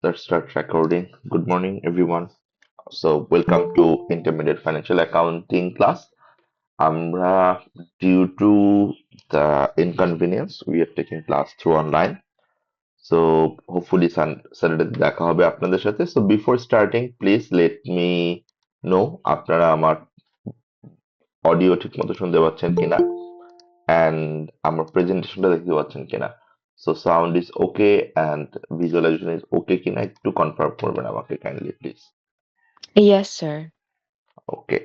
Let's start recording. Good morning, everyone. So, welcome to Intermediate Financial Accounting class. আমরা due to the inconvenience, we are taking class through online. So, hopefully Saturday দেখা হবে আপনাদের সাথে. So, before starting, please let me know আপনারা আমার audio ঠিক মতো শুনতে পাচ্ছেন কিনা and আমার প্রেজেন্টেশনটা দেখতে পাচ্ছেন কিনা. So, sound is okay and visualization is okay কিনা একটু কনফার্ম করবেন আমাকে kindly please. Yes, sir. Okay,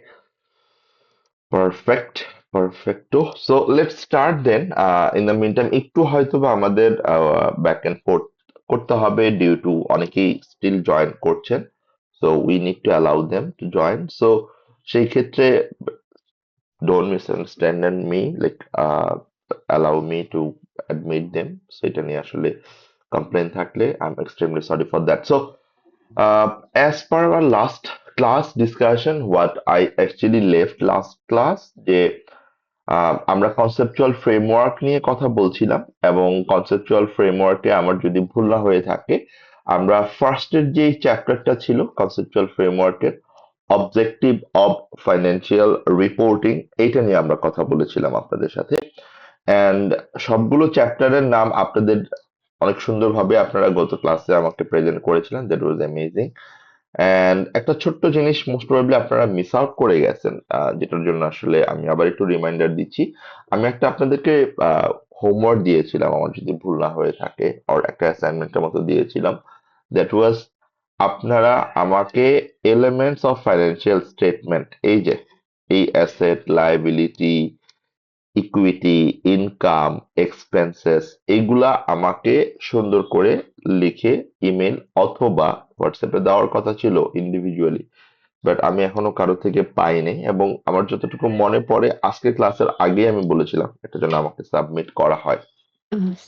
perfect, perfecto. So let's start then. In the meantime, একটু হয়তো বা আমাদের back and forth করতে হবে due to অনেকেই still join করছেন. So we need to allow them to join. So সেই ক্ষেত্রে don't misunderstand me. Like allow me to admit them. So এটা নিয়ে আসলে complaint থাকলে I'm extremely sorry for that. So as per our last class discussion, what I actually left last class যে আমরা conceptual framework নিয়ে কথা বলছিলাম এবং কনসেপচুয়াল ফ্রেমওয়ার্কে আমার যদি ভুল না হয়ে থাকে আমরা ফার্স্টের যে চ্যাপ্টারটা ছিল কনসেপচুয়াল ফ্রেমওয়ার্কের অবজেক্টিভ অব ফাইন্যান্সিয়াল রিপোর্টিং এইটা নিয়ে আমরা কথা বলেছিলাম আপনাদের সাথে অ্যান্ড সবগুলো চ্যাপ্টারের নাম আপনাদের অনেক সুন্দরভাবে আপনারা গত ক্লাসে আমাকে প্রেজেন্ট করেছিলেন দ্যাট ওয়াজ অ্যামেজিং অ্যান্ড একটা ছোট্ট জিনিস মোস্ট প্রবাবলি আপনারা মিস আউট করে গেছেন যেটার জন্য আসলে আমি আবার একটু রিমাইন্ডার দিচ্ছি আমি একটা আপনাদেরকে হোমওয়ার্ক দিয়েছিলাম আমার যদি ভুল না হয়ে থাকে আর একটা অ্যাসাইনমেন্টের মতো দিয়েছিলাম দ্যাট ওয়াজ আপনারা আমাকে এলিমেন্টস অফ ফাইন্যান্সিয়াল স্টেটমেন্ট এই যে এই asset liability equity income expenses এগুলা আমাকে সুন্দর করে লিখে ইমেল অথবা হোয়াটসঅ্যাপে দেওয়ার কথা ছিল ইন্ডিভিজুয়ালি বাট আমি এখনো কারো থেকে পাইনি এবং আমার যতটুকু মনে পড়ে আজকের ক্লাসের আগে আমি বলেছিলাম এটা যেন আমাকে সাবমিট করা হয়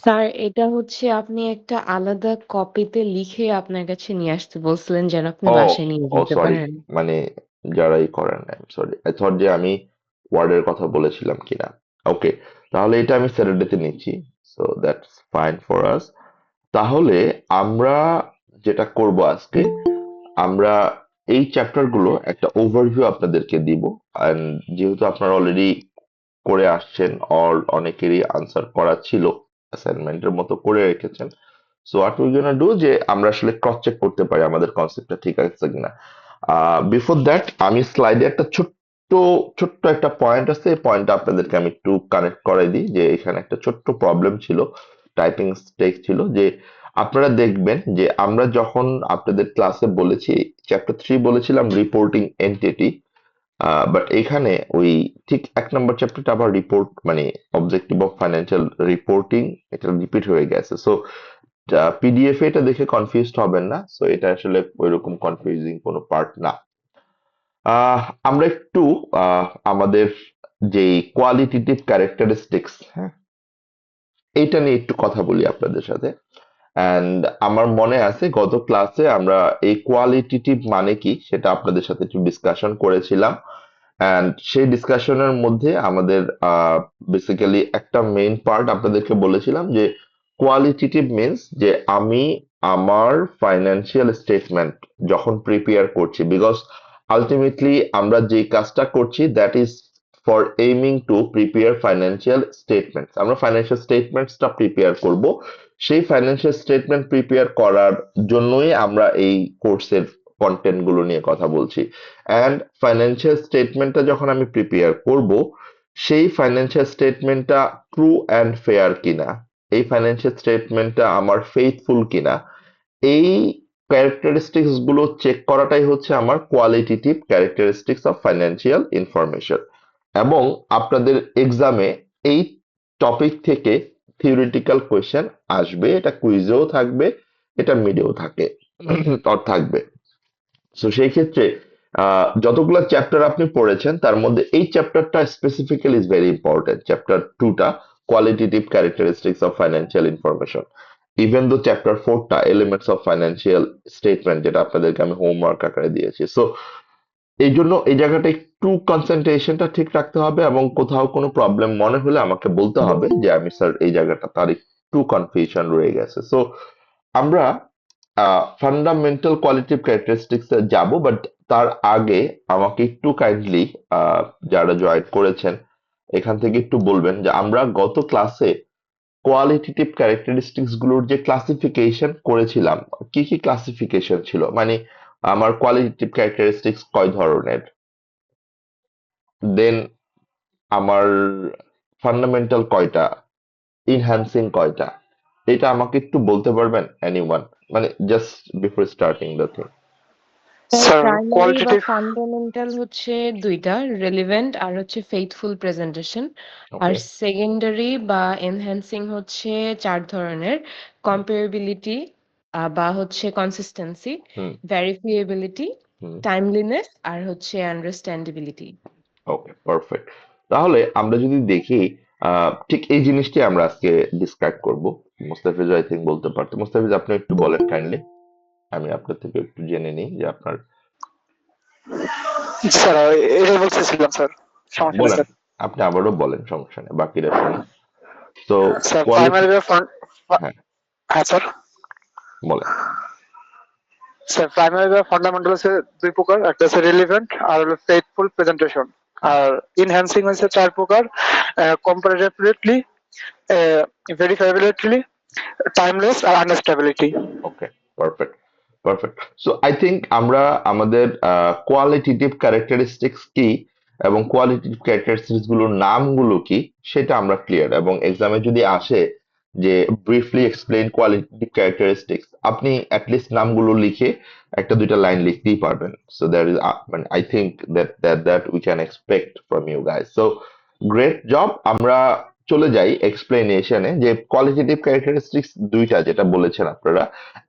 স্যার এটা হচ্ছে আপনি একটা আলাদা কপিতে লিখে আপনার কাছে নিয়ে আসতে বলছিলেন যেন আপনি ও বাসায় নিয়ে ও যেতে সরি পারেন। মানে যারাই করেন I am sorry I thought যে আমি ওয়ার্ডের কথা বলেছিলাম কিনা ওকে তাহলে এটা আমি স্যাটারডেতে নিচ্ছি so that's fine for us তাহলে আমরা যেটা করব আজকে আমরা এই চ্যাপ্টার গুলো একটা ওভারভিউ আপনাদেরকে দিব এন্ড যেহেতু আপনারা অলরেডি করে আসছেন অল অনেকেরই আনসার করা ছিল অ্যাসাইনমেন্টের মতো করে রেখেছেন so what we gonna do যে আমরা আসলে ক্রস চেক করতে পারি আমাদের কনসেপ্টটা ঠিক আছে কিনা বিফোর দ্যাট আমি স্লাইডে একটা ছোট্ট ছোট্ট একটা পয়েন্ট আছে এই পয়েন্টটা আপনাদেরকে আমি একটু কানেক্ট করাই দিই যে এখানে একটা ছোট্ট প্রবলেম ছিল টাইপিং মিস্টেক ছিল যে আপনারা দেখবেন যে আমরা যখন আপনাদের ক্লাসে বলেছি চ্যাপ্টার 3 বলেছিলাম রিপোর্টিং এন্টিটি বাট এখানে ওই ঠিক 1 নাম্বার চ্যাপ্টারটা আবার রিপোর্ট মানে অবজেক্টিভ অফ ফাইন্যান্সিয়াল রিপোর্টিং এটা রিপিট হয়ে গেছে সো পিডিএফ এ এটা দেখে কনফিউজড হবেন না সো এটা আসলে ওইরকম কনফিউজিং কোনো পার্ট না আমরা একটু আমাদের যে কোয়ালিটেটিভ ক্যারেক্টারিস্টিক্স হ্যাঁ এইটা নিয়ে একটু কথা বলি আপনাদের সাথে অ্যান্ড আমার মনে আছে গত ক্লাসে আমরা এই কোয়ালিটেটিভ মানে কি সেটা আপনাদের সাথে একটু ডিসকাশন করেছিলাম অ্যান্ড সেই ডিসকাশনের মধ্যে আমাদের বেসিক্যালি একটা মেইন পার্ট আপনাদেরকে বলেছিলাম যে কোয়ালিটেটিভ মিনস যে আমি আমার ফাইন্যান্সিয়াল স্টেটমেন্ট যখন প্রিপেয়ার করছি বিকজ আলটিমেটলি আমরা যে কাজটা করছি that is for aiming to prepare financial statements আমরা ফাইন্যান্সিয়াল স্টেটমেন্টসটা প্রিপেয়ার করব সেই ফাইন্যান্সিয়াল স্টেটমেন্ট প্রিপেয়ার করার জন্যই আমরা এই কোর্সের কন্টেন্ট গুলো নিয়ে কথা বলছি অ্যান্ড ফাইন্যান্সিয়াল স্টেটমেন্টটা যখন আমি প্রিপেয়ার করব সেই ফাইন্যান্সিয়াল স্টেটমেন্টটা ট্রু অ্যান্ড ফেয়ার কিনা এই ফাইন্যান্সিয়াল স্টেটমেন্টটা আমার ফেইথফুল কিনা এই ক্যারেক্টারিস্টিক্স গুলো চেক করাটাই হচ্ছে আমার qualitative characteristics of financial information এবং আপনাদের এক্সামে এই টপিক থেকে থিওরিটিক্যাল কোয়েশ্চেন আসবে এটা কুইজেও থাকবে এটা মিডেও থাকে থাকবে সো সেই ক্ষেত্রে যতগুলো চ্যাপ্টার আপনি পড়েছেন তার মধ্যে এই চ্যাপ্টারটা specifically is very important chapter 2টা qualitative characteristics of financial information even though chapter 4টা এলিমেন্টস অফ ফাইন্যান্সিয়াল স্টেটমেন্ট যেটা আপনাদেরকে আমি হোমওয়ার্ক আকারে দিয়েছি সো এই জন্য এই জায়গাটা একটু কনসেন্ট্রেশনটা ঠিক রাখতে হবে এবং কোথাও কোনো প্রবলেম মনে হলে আমাকে বলতে হবে যে আমি স্যার এই জায়গাটা তার একটু কনফিউশন রয়ে গেছে সো আমরা ফান্ডামেন্টাল কোয়ালিটিভ ক্যারেক্টারিস্টিক্স এ যাব, বাট তার আগে আমাকে একটু কাইন্ডলি যারা জয়েন করেছেন এখান থেকে একটু বলবেন যে আমরা গত ক্লাসে কোয়ালিটেটিভ ক্যারেক্টারিস্টিক্স গুলোর যে ক্লাসিফিকেশন করেছিলাম, কি কি ক্লাসিফিকেশন ছিল, মানে আমার কোয়ালিটেটিভ ক্যারেক্টারিস্টিক্স কয় ধরনের, দেন আমার ফান্ডামেন্টাল কয়টা, ইনহ্যান্সিং কয়টা, এটা আমাকে একটু বলতে পারবেন এনিওয়ান, মানে just before starting the thing. Sir sir primary বা কোয়ালিটেটিভ ফান্ডামেন্টাল হচ্ছে দুইটা, রেলিভেন্ট আর হচ্ছে ফেইথফুল প্রেজেন্টেশন। আর ওকে। সেকেন্ডারি বা এনহ্যান্সিং হচ্ছে চার ধরনের: কম্পারেবিলিটি বা হচ্ছে কনসিস্টেন্সি, হুম। ভেরিফিয়েবিলিটি, হুম। টাইমলিনেস আর হচ্ছে আন্ডারস্ট্যান্ডেবিলিটি। ওকে, পারফেক্ট। তাহলে আমরা যদি দেখি ঠিক এই জিনিসটি আমরা আজকে ডিসক্রাইব করব। মোস্তাফিজ আই থিঙ্ক বলতে পারতো। মোস্তাফিজ আপনি একটু বলেন কাইন্ডলি, আমি আপনার থেকে একটু জেনে নিই যে আপনার। স্যার এটা বলতেছিলাম স্যার, হ্যাঁ সমস্যা নেই বলেন, স্যার। আপনি আবারও বলেন, সমস্যা নেই, বাকিরা শুনি। তো স্যার কোয়ালিটি। প্রাইমারি বা হ্যাঁ হ্যাঁ স্যার। বলেন। স্যার প্রাইমারি বা ফান্ডামেন্টাল হচ্ছে দুই প্রকার, একটা হচ্ছে রিলেভেন্ট আর হলো ফেইথফুল প্রেজেন্টেশন। হুম। আর ইনহ্যান্সিং হচ্ছে চার প্রকার: কম্পারেটিভলি, ভেরিফাইবিলিটি, টাইমলেস আর instability. Okay, perfect, perfect. So I think আমরা আমাদের কোয়ালিটেটিভ ক্যারেক্টারিস্টিক্স কি এবং কোয়ালিটেটিভ ক্যারেক্টারিস্টিক্স গুলোর নামগুলো কি সেটা আমরা ক্লিয়ার, এবং এক্সামে যদি আসে যে ব্রিফলি এক্সপ্লেইন কোয়ালিটেটিভ ক্যারেক্টারিস্টিক্স, আপনি অ্যাটলিস্ট নামগুলো লিখে একটা দুইটা লাইন লিখতেই পারবেন। সো দ্যাট ইজ, মানে I think that we can expect from you guys. So great job. আমরা চলে যাই এক্সপ্লেনেশনে, যে কোয়ালিটেটিভ ক্যারেক্টারিস্টিক্স দুইটা যেটা বলেছেন আপনারা,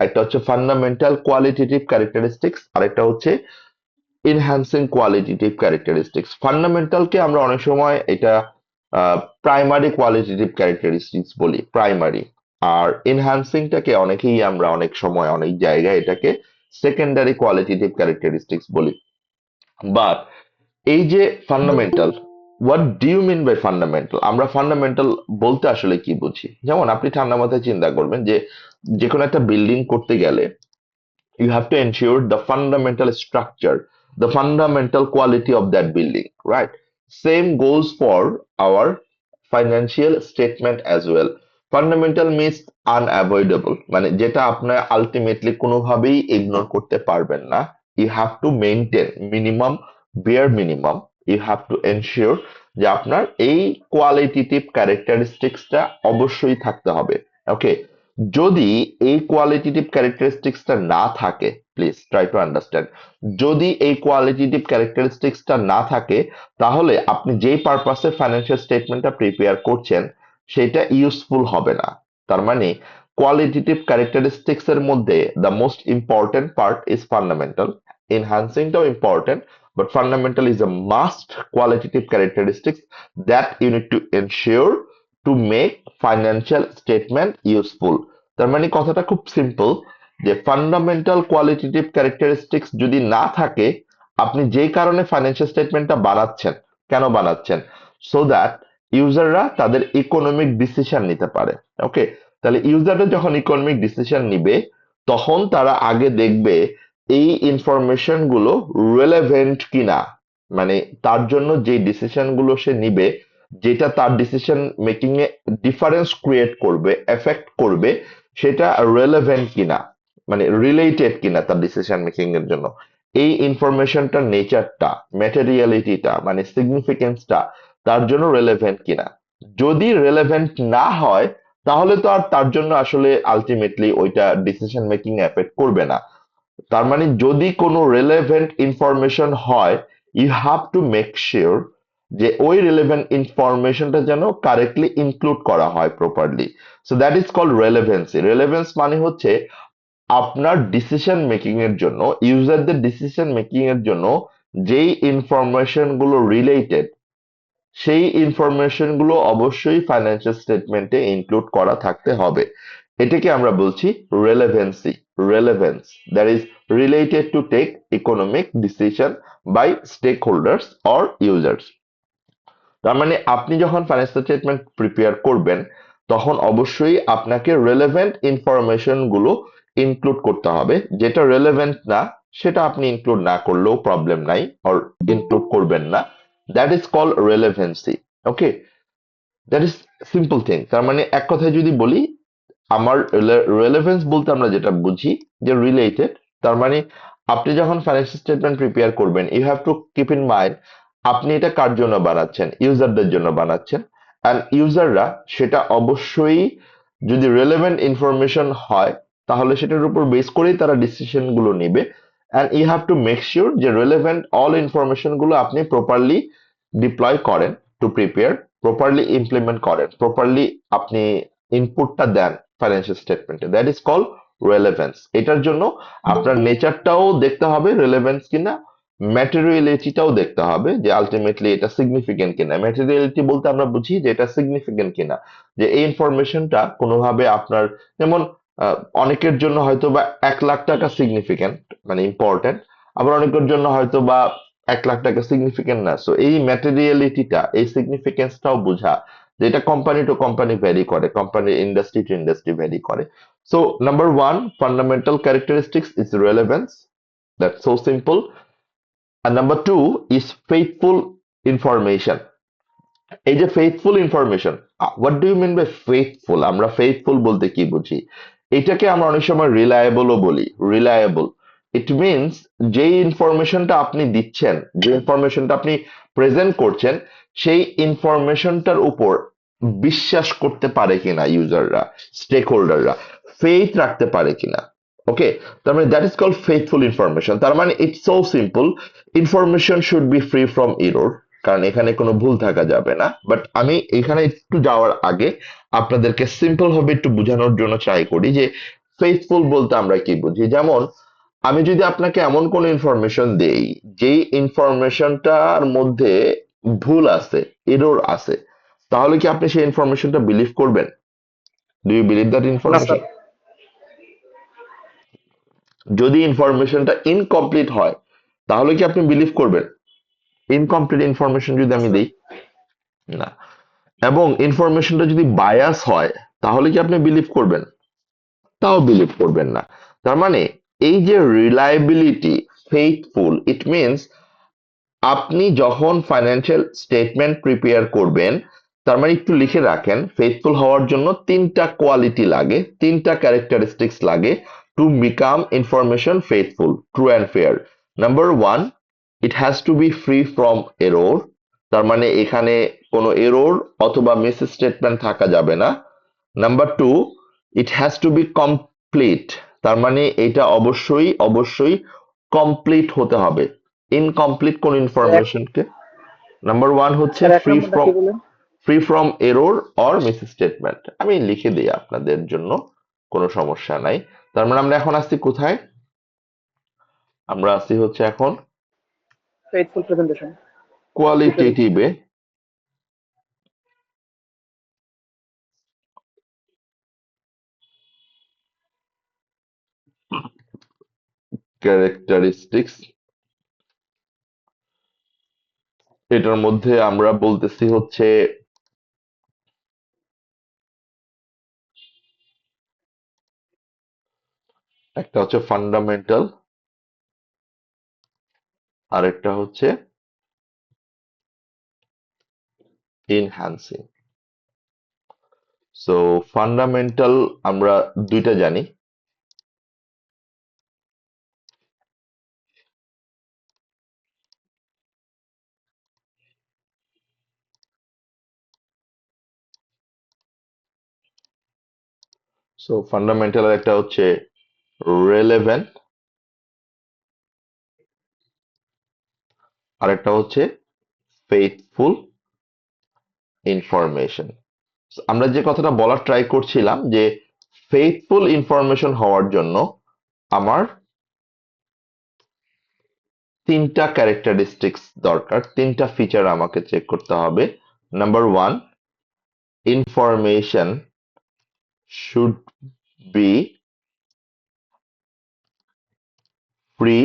একটা হচ্ছে ফান্ডামেন্টাল কোয়ালিটেটিভ ক্যারেক্টারিস্টিক্স আর একটা হচ্ছে এনহ্যান্সিং কোয়ালিটেটিভ ক্যারেক্টারিস্টিক্স। ফান্ডামেন্টালকে আমরা অনেক সময় এটা প্রাইমারি কোয়ালিটেটিভ ক্যারেক্টারিস্টিক্স বলি, প্রাইমারি। আর এনহ্যান্সিংটাকে অনেকেই আমরা অনেক সময় অনেক জায়গায় এটাকে সেকেন্ডারি কোয়ালিটেটিভ ক্যারেক্টারিস্টিক্স বলি। বাট এই যে fundamental, what do you mean by fundamental, আমরা ফান্ডামেন্টাল বলতে আসলে কি বুঝি? যেমন আপনি ঠান্ডা মাথায় চিন্তা করবেন যে যে কোনো একটা বিল্ডিং করতে গেলে you have to ensure the fundamental structure, the fundamental quality of that building, right? Same goes for our financial statement as well. Fundamental means unavoidable, মানে যেটা আপনার আলটিমেটলি কোনোভাবেই ইগনোর করতে পারবেন না। You have to maintain minimum, bare minimum. You have to ensure যে আপনার এই কোয়ালিটেটিভ ক্যারেক্টারিস্টিক্সটা অবশ্যই থাকতে হবে। ওকে, যদি এই কোয়ালিটেটিভ ক্যারেক্টারিস্টিক্সটা না থাকে, প্লিজ ট্রাই টু আন্ডারস্ট্যান্ড, যদি এই কোয়ালিটেটিভ ক্যারেক্টারিস্টিক্সটা না থাকে, তাহলে আপনি যেই পারপাসে ফাইন্যান্সিয়াল স্টেটমেন্টটা প্রিপেয়ার করছেন সেটা ইউজফুল হবে না। তার মানে কোয়ালিটেটিভ ক্যারেক্টারিস্টিক্স এর মধ্যে the most important part is fundamental. এনহান্সিংটাও important, but fundamental is a must qualitative characteristics that you need to ensure to make financial statement useful. তার মানে কথাটা খুব সিম্পল, যে ফান্ডামেন্টাল কোয়ালিটেটিভ ক্যারেক্টারিস্টিক্স যদি না থাকে, আপনি যেই কারণে ফাইন্যান্সিয়াল স্টেটমেন্টটা বানাচ্ছেন, কেন বানাচ্ছেন? সো দ্যাট ইউজাররা তাদের ইকোনমিক ডিসিশন নিতে পারে। ওকে, তাহলে ইউজাররা যখন ইকোনমিক ডিসিশন নিবে, তখন তারা আগে দেখবে এই ইনফরমেশন গুলো রেলেভেন্ট কিনা, মানে তার জন্য যে ডিসিশন গুলো সে নিবে, যেটা তার decision making a difference create করবে, এফেক্ট করবে, সেটা রেলেভেন্ট কিনা, মানে রিলেটেড কিনা তার ডিসিশন মেকিং এর জন্য। এই ইনফরমেশনটার নেচারটা, ম্যাটেরিয়ালিটিটা, মানে সিগনিফিকেন্সটা তার জন্য রেলেভেন্ট কিনা। যদি রেলেভেন্ট না হয়, তাহলে তো আর তার জন্য আসলে আলটিমেটলি ওইটা ডিসিশন মেকিং এফেক্ট করবে না। তার মানে যদি কোনো রেলেভেন্ট ইনফরমেশন হয়, you have to make sure যে ওই রেলেভেন্ট ইনফরমেশনটা যেন কারেক্টলি ইনক্লুড করা হয় properly. So that is called relevancy. Relevance মানে হচ্ছে আপনার ডিসিশন মেকিং এর জন্য, ইউজারদের ডিসিশন মেকিং এর জন্য যেই ইনফরমেশন গুলো রিলেটেড, সেই ইনফরমেশন গুলো অবশ্যই ফাইন্যান্সিয়াল স্টেটমেন্টে ইনক্লুড করা থাকতে হবে। এটাকে আমরা বলছি relevancy, relevance that is related to take economic decision by stakeholders or users. তার মানে আপনি যখন ফাইন্যান্সিয়াল স্টেটমেন্ট প্রিপেয়ার করবেন, তখন অবশ্যই আপনাকে রেলেভেন্ট ইনফরমেশন গুলো ইনক্লুড করতে হবে, যেটা রেলেভেন্ট না সেটা আপনি ইনক্লুড না করলেও প্রবলেম নাই, অর ইনক্লুড করবেন না। That is call relevancy. Okay, that is simple thing. তার মানে এক কথায় যদি বলি, আমার রেলেভেন্স বলতে আমরা যেটা বুঝি যে রিলেটেড। তার মানে আপনি যখন ফাইন্যান্সিয়াল স্টেটমেন্ট প্রিপেয়ার করবেন, you have to keep in mind আপনি এটা কার জন্য বানাচ্ছেন, ইউজারদের জন্য বানাচ্ছেন। অ্যান্ড ইউজাররা সেটা অবশ্যই যদি রেলেভেন্ট ইনফরমেশন হয় তাহলে সেটার উপর বেস করেই তারা ডিসিশন গুলো নিবে। And you have to make sure যে রেলেভেন্ট অল ইনফরমেশন গুলো আপনি প্রপারলি ডিপ্লয় করেন টু প্রিপেয়ার, প্রপারলি ইমপ্লিমেন্ট করেন, প্রপারলি আপনি ইনপুটটা দেন ফাইন্যান্সিয়াল স্টেটমেন্টে। That is call relevance. এটার জন্য আপনার নেচারটাও দেখতে হবে রেলেভেন্স কিনা, ম্যাটেরিয়ালিটিটাও দেখতে হবে যে আলটিমেটলি এটা সিগনিফিকেন্ট কিনা। ম্যাটেরিয়ালিটি বলতে আমরা বুঝি যে এটা সিগনিফিকেন্ট কিনা, যে এই ইনফরমেশনটা কোনোভাবে আপনার, যেমন অনেকের জন্য হয়তো বা 1 লাখ টাকা সিগনিফিকেন্ট, মানে ইম্পর্টেন্ট, আবার অনেকের জন্য হয়তো বা 1 লাখ টাকা সিগনিফিকেন্ট না। সো এই ম্যাটেরিয়ালিটিটা, এই সিগনিফিকেন্সটাও বোঝা, যেটা কোম্পানি টু কোম্পানি ভ্যারি করে, company industry to industry vary করে। So number one fundamental characteristics is relevance, that's so simple. And number two is faithful information. এই যে faithful information, what do you mean by faithful? আমরা faithful বলতে কি বুঝি? এটাকে আমরা অনেক সময় রিলায়েবলও বলি। রিলায়েবল, ইট মিনস যে ইনফরমেশনটা আপনি দিচ্ছেন, যে ইনফরমেশনটা আপনি প্রেজেন্ট করছেন, সেই ইনফরমেশনটার উপর বিশ্বাস করতে পারে কিনা ইউজাররা, স্টেক হোল্ডাররা, ফেইথ রাখতে পারে কিনা। ওকে, তার মানে that is called faithful information. তার মানে it's so simple, information should be free from error, কারণ এখানে কোনো ভুল থাকা যাবে না। বাট আমি এখানে একটু যাওয়ার আগে আপনাদেরকে সিম্পল ভাবে একটু বোঝানোর জন্য ট্রাই করি যে ফেইথফুল বলতে আমরা কি বুঝি। যেমন আমি যদি আপনাকে এমন কোনো ইনফরমেশন দেই যেই ইনফরমেশনটার মধ্যে ভুল আছে, এরর আছে, তাহলে কি আপনি সেই ইনফরমেশনটা বিলিভ করবেন? ডু ইউ বিলিভ দ্যাট না স্যার। ইনফরমেশন? যদি ইনফরমেশনটা ইনকমপ্লিট হয় তাহলে কি আপনি বিলিভ করবেন? ইনকমপ্লিট ইনফরমেশন যদি আমি দেই, না। এবং ইনফরমেশনটা যদি বায়াস হয় তাহলে কি আপনি বিলিভ করবেন? তাও বিলিভ করবেন না। তার মানে এই যে রিলায়েবিলিটি, ফেইথফুল, ইট মিনস আপনি যখন ফাইন্যান্সিয়াল স্টেটমেন্ট প্রিপেয়ার করবেন, তার মানে একটু লিখে রাখেন, ফেইথফুল হওয়ার জন্য 3টা কোয়ালিটি লাগে, 3টা ক্যারেক্টারিস্টিক্স লাগে to become information faithful, true and fair. Number one, it has to B free from error. তার মানে এখানে কোনো এরর অথবা মিস স্টেটমেন্ট থাকা যাবে না। Number two, it has to be complete. তার মানে এটা অবশ্যই অবশ্যই কমপ্লিট হতে হবে। ইনকমপ্লিট কোন ইনফরমেশনকে, নাম্বার ওয়ান হচ্ছে স্যার এক ফ্রি নম্বরটা ফ্রম, কি বলেন? Error or miss statement. আমি লিখে দিই আপনাদের জন্য, কোনো সমস্যা নাই। তার মানে আমরা এখন আসছি কোথায়? আমরা আসছি হচ্ছে এখন ফেইথফুল প্রেজেন্টেশন। কোয়ালিটেটিভে। ক্যারেক্টারিস্টিক্স, এটার মধ্যে আমরা বলতেছি হচ্ছে একটা হচ্ছে ফান্ডামেন্টাল, আরেকটা হচ্ছে এনহ্যান্সিং। সো ফান্ডামেন্টাল আমরা দুইটা জানি, সো ফান্ডামেন্টাল একটা হচ্ছে রেলেভেন্ট, আরেকটা হচ্ছে ফেইথফুল ইনফরমেশন। আমরা যে কথাটা বলার ট্রাই করছিলাম যে ফেইথফুল ইনফরমেশন হওয়ার জন্য আমার 3টা ক্যারেক্টারিস্টিক্স দরকার, 3টা ফিচার আমাকে চেক করতে হবে। Number one, information should be free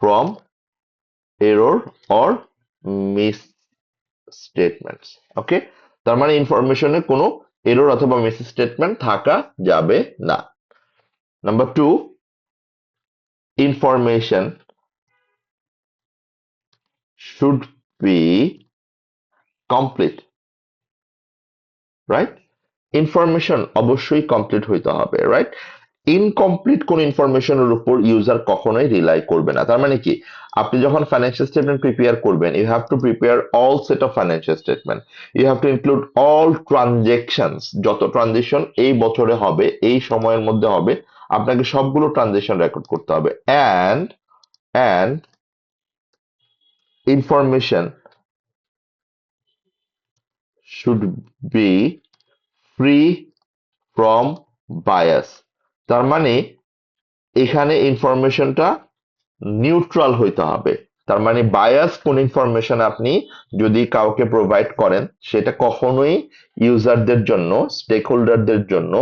from error or misstatements. Okay, তার মানে ইনফরমেশনে কোনো এরর অথবা মিস স্টেটমেন্ট থাকা যাবে না। Number two, information should be complete, right? Information অবশ্যই কমপ্লিট হইতে হবে, রাইট? ইনকমপ্লিট কোন ইনফরমেশনের উপর ইউজার কখনোই রিলাই করবে না। তার মানে কি, আপনি যখন ফাইন্যান্সিয়াল স্টেটমেন্ট প্রিপেয়ার করবেন, you have to prepare all set of financial statement, you have to include all transactions, যত ট্রানজেকশন এই বছরে হবে, এই সময়ের মধ্যে হবে, আপনাকে সবগুলো ট্রানজেকশন রেকর্ড করতে হবে। And information should be free from bias. তার মানে এখানে ইনফরমেশনটা নিউট্রাল হইতে হবে। তার মানে বায়াস কোন ইনফরমেশন আপনি যদি কাউকে প্রোভাইড করেন, সেটা কখনোই ইউজারদের জন্য, স্টেক হোল্ডারদের জন্য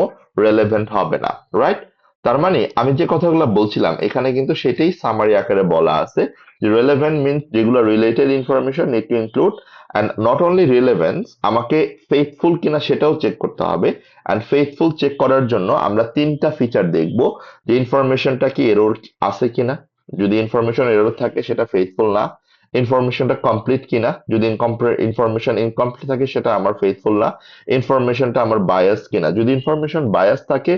রেলেভেন্ট হবে না, রাইট? তার মানে আমি যে কথাগুলো বলছিলাম এখানে কিন্তু সেটাই সামারি আকারে বলা আছে, যে রেলেভেন্ট মিনস যেগুলো related information need to include, and not only relevance, আমাকে ফেথফুল কিনা সেটাও চেক করতে হবে। অ্যান্ড ফেথফুল চেক করার জন্য আমরা তিনটা ফিচার দেখব, যে ইনফরমেশনটা কি এরর আছে কিনা, যদি ইনফরমেশন এরর থাকে সেটা ফেথফুল না। ইনফরমেশনটা কমপ্লিট কিনা, যদি ইনফরমেশন ইনকমপ্লিট থাকে সেটা আমার ফেথফুল না। ইনফরমেশনটা আমার বায়াস কিনা, যদি ইনফরমেশন বায়াস থাকে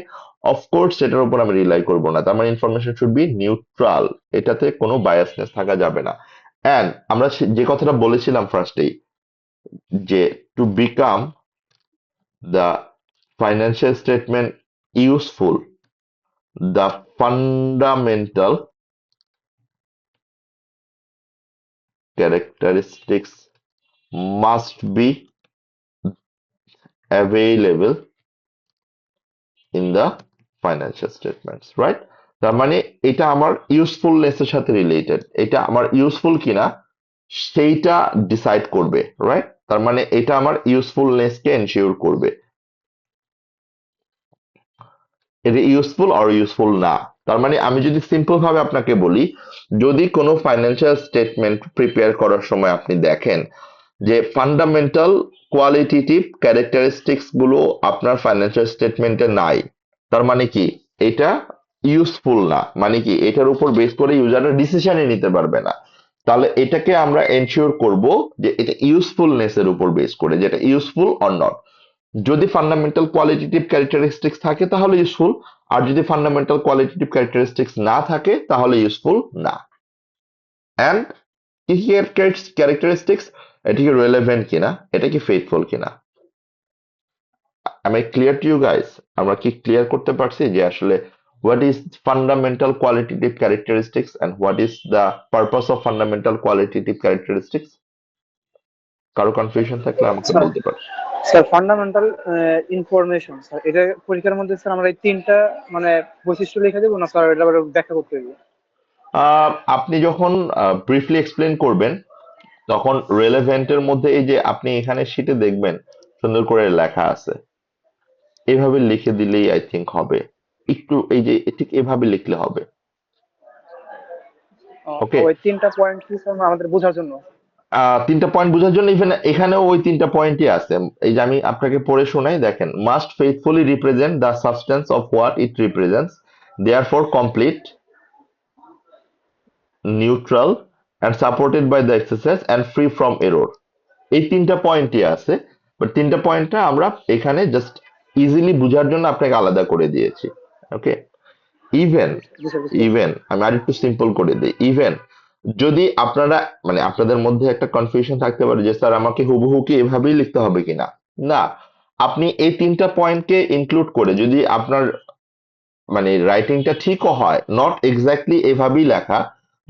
অফকোর্স সেটার উপর আমি রিলাই করব না। তার মানে ইনফরমেশন শুড বি নিউট্রাল, এটাতে কোনো বায়াসনেস থাকা যাবে না। অ্যান্ড আমরা যে কথাটা বলেছিলাম ফার্স্টেই, যে to become the financial statement useful, the fundamental characteristics must be available in the financial statements, right? তার মানে এটা আমার ইউজফুলনেস এর সাথে রিলেটেড, এটা আমার ইউজফুল কিনা সেইটা ডিসাইড করবে, রাইট? তার মানে এটা আমার ইউজফুলনেস কে এনশিওর করবে, এটা ইউজফুল আর ইউজফুল না। তার মানে আমি যদি সিম্পল ভাবে আপনাকে বলি, যদি কোনো ফাইন্যান্সিয়াল স্টেটমেন্ট প্রিপেয়ার করার সময় আপনি দেখেন যে ফান্ডামেন্টাল কোয়ালিটেটিভ ক্যারেক্টারিস্টিক্স গুলো আপনার ফাইন্যান্সিয়াল স্টেটমেন্টে নাই, তার মানে কি এটা ইউজফুল না, মানে কি এটার উপর বেস করে ইউজাররা ডিসিশনই নিতে পারবে না। তাহলে এটাকে আমরা এনশিওর করব যে এটা ইউজফুলনেস এর উপর বেস করে, যেটা ইউজফুল অর নট। যদি ফান্ডামেন্টাল কোয়ালিটেটিভ ক্যারেক্টারিস্টিক্স থাকে তাহলে ইউজফুল, আর যদি ফান্ডামেন্টাল কোয়ালিটেটিভ ক্যারেক্টারিস্টিক্স না থাকে তাহলে ইউজফুল না। অ্যান্ড কি কি ক্যারেক্টারিস্টিক্স, এটা কি রেলেভেন্ট কিনা, এটা কি ফেথফুল কিনা। am I clear to you guys? আমরা কি ক্লিয়ার করতে পারছি যে আসলে what is fundamental qualitative characteristics and what is the purpose of fundamental qualitative characteristics? কারো কনফিউশন থাকলে আমাকে স্যার বলতে পারো। স্যার ফান্ডামেন্টাল ইনফরমেশন, স্যার এটা পরীক্ষার মধ্যে স্যার আমরা এই তিনটা মানে বৈশিষ্ট্য লিখে দেবো না স্যার, এটা আবার ব্যাখ্যা করতে হবে? আপনি যখন ব্রিফলি এক্সপ্লেন করবেন তখন রেলেভেন্টের মধ্যে এই যে আপনি এখানে শিটে দেখবেন সুন্দর করে লেখা আছে, এইভাবে লিখে দিলেই আই থিংক হবে। একটু এই যে ঠিক এভাবে লিখলে হবে। ওকে, ওই তিনটা পয়েন্ট কি স্যার আমাদের বোঝার জন্য? তিনটা পয়েন্ট বোঝার জন্য ইভেন এখানেও ওই তিনটা পয়েন্টই আছে। এই যে আমি আপনাকে পড়ে শোনাই, দেখেন, must faithfully represent the substance of what it represents, therefore complete, neutral and supported by the exercise and free from error. এই তিনটা পয়েন্টই আছে, বাট তিনটা পয়েন্টটা আমরা এখানে জাস্ট ইজিলি বোঝার জন্য আপনাকে আলাদা করে দিয়েছি। ওকে, ইভেন জি স্যার, বুঝতে পারছি। ইভেন আমি আরেকটু সিম্পল করে দিই, ইভেন যদি আপনারা মানে আপনাদের মধ্যে একটা কনফিউশন থাকতে পারে যে স্যার আমাকে হুবহু কি এভাবেই লিখতে হবে কিনা, না, আপনি এই তিনটা পয়েন্টকে ইনক্লুড করে যদি আপনার মানে রাইটিংটা ঠিকও হয়, নট এক্স্যাক্টলি এভাবেই লেখা,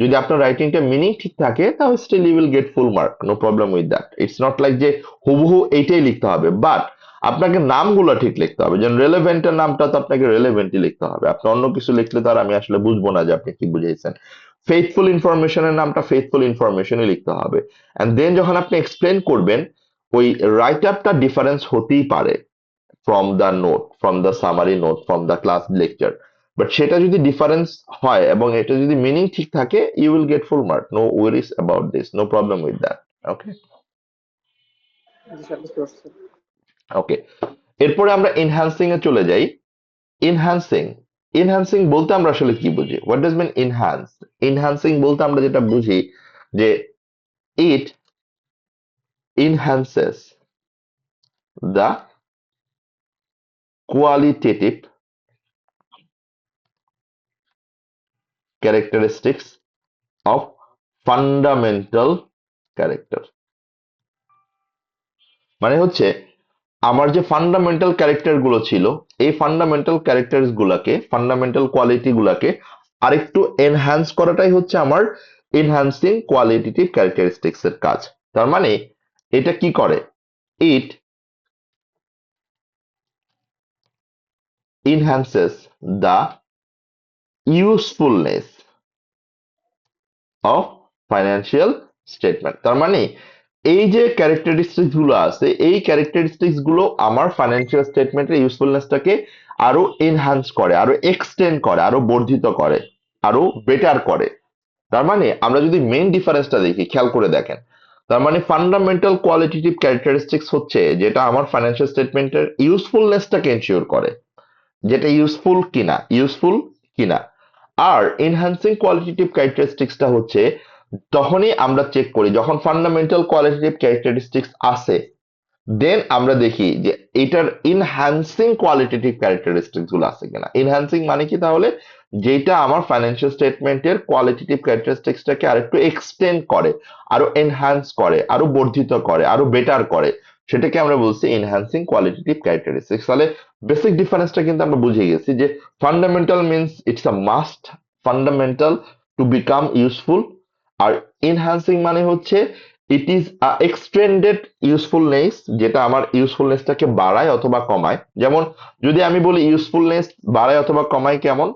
যদি আপনার রাইটিংটা মিনিং ঠিক থাকে তাহলে still you will get full mark, no problem with that. It's not like যে হুবহু এইটাই লিখতে হবে, বাট আপনাকে নামগুলো ঠিক লিখতে হবে। যেমন রেলেভেন্টের নামটা তো আপনাকে রেলেভেন্টই লিখতে হবে, আপনি অন্য কিছু লিখলে তার আমি আসলে বুঝবো না যে আপনি কি বুঝাইছেন। ফেথফুল ইনফরমেশনের নামটা ফেথফুল ইনফরমেশনই লিখতে হবে। এন্ড দেন যখন আপনি এক্সপ্লেন করবেন, ওই রাইট আপটা ডিফারেন্স হতেই পারে from the note, from the summary note, from the class lecture, but সেটা যদি ডিফারেন্স হয় এবং এটা যদি মিনিং ঠিক থাকে, you will get full mark, no worries about this, no problem with that. Okay, G sir, বুঝতে পারছি। okay, এরপরে আমরা এনহ্যান্সিং এ চলে যাই। এনহ্যান্সিং এনহ্যান্সিং বলতে আমরা আসলে কি বুঝি? What does mean enhance? Enhancing বলতে আমরা যেটা বুঝি যে ইট enhances the qualitative characteristics of fundamental character. মানে হচ্ছে আমার যে ফান্ডামেন্টাল ক্যারেক্টার গুলো ছিল, এই ফান্ডামেন্টাল ক্যারেক্টার গুলাকে, ফান্ডামেন্টাল কোয়ালিটি গুলাকে আরেকটু এনহ্যান্স করাটাই হচ্ছে আমার এনহ্যান্সিং কোয়ালিটেটিভ ক্যারেক্টারিস্টিক্স এর কাজ। তার মানে এটা কি করে? ইট enhances the usefulness of financial statement। তার মানে এই যে ক্যারেক্টারিস্টিক্স গুলো আছে, এই ক্যারেক্টারিস্টিক্স গুলো আমার ফাইন্যান্সিয়াল স্টেটমেন্টের ইউজফুলনেসটাকে আরো এনহান্স করে, আরো এক্সটেন্ড করে, আরো বর্ধিত করে, আরো বেটার করে। তার মানে আমরা যদি মেইন ডিফারেন্সটা দেখি, খেয়াল করে দেখেন, তার মানে ফান্ডামেন্টাল কোয়ালিটেটিভ ক্যারেক্টারিস্টিক্স হচ্ছে যেটা আমার ফাইন্যান্সিয়াল স্টেটমেন্টের ইউজফুলনেসটাকে এনশিওর করে, যেটা ইউজফুল কিনা। আর এনহান্সিং কোয়ালিটেটিভ ক্যারেক্টারিস্টিক্সটা হচ্ছে তখনই আমরা চেক করি যখন ফান্ডামেন্টাল কোয়ালিটেটিভ ক্যারেক্টারিস্টিক্স আছে, দেন আমরা দেখি যে এটার ইনহ্যান্সিং কোয়ালিটেটিভ ক্যারেক্টারিস্টিক্স গুলো আছে কিনা। ইনহ্যান্সিং মানে কি তাহলে? যেটা আমার ফাইন্যান্সিয়াল স্টেটমেন্টের কোয়ালিটেটিভ ক্যারেক্টারিস্টিক্সটাকে আরেকটু এক্সটেন্ড করে, আরো এনহ্যান্স করে, আরো বর্ধিত করে, আরো বেটার করে, সেটাকে আমরা বলছি এনহ্যান্সিং কোয়ালিটেটিভ ক্যারেক্টারিস্টিক্স। তাহলে বেসিক ডিফারেন্সটা কিন্তু আমরা বুঝে গেছি যে fundamental means it's a must fundamental to become useful, আর এনহ্যান্সিং মানে হচ্ছে ইট ইজ এক্সটেন্ডেড ইউজফুলনেস, যেটা আমার ইউজফুলনেসটাকে বাড়ায় অথবা কমায়। যেমন যদি আমি বলি ইউজফুলনেস বাড়ায় অথবা কমায় কেমন,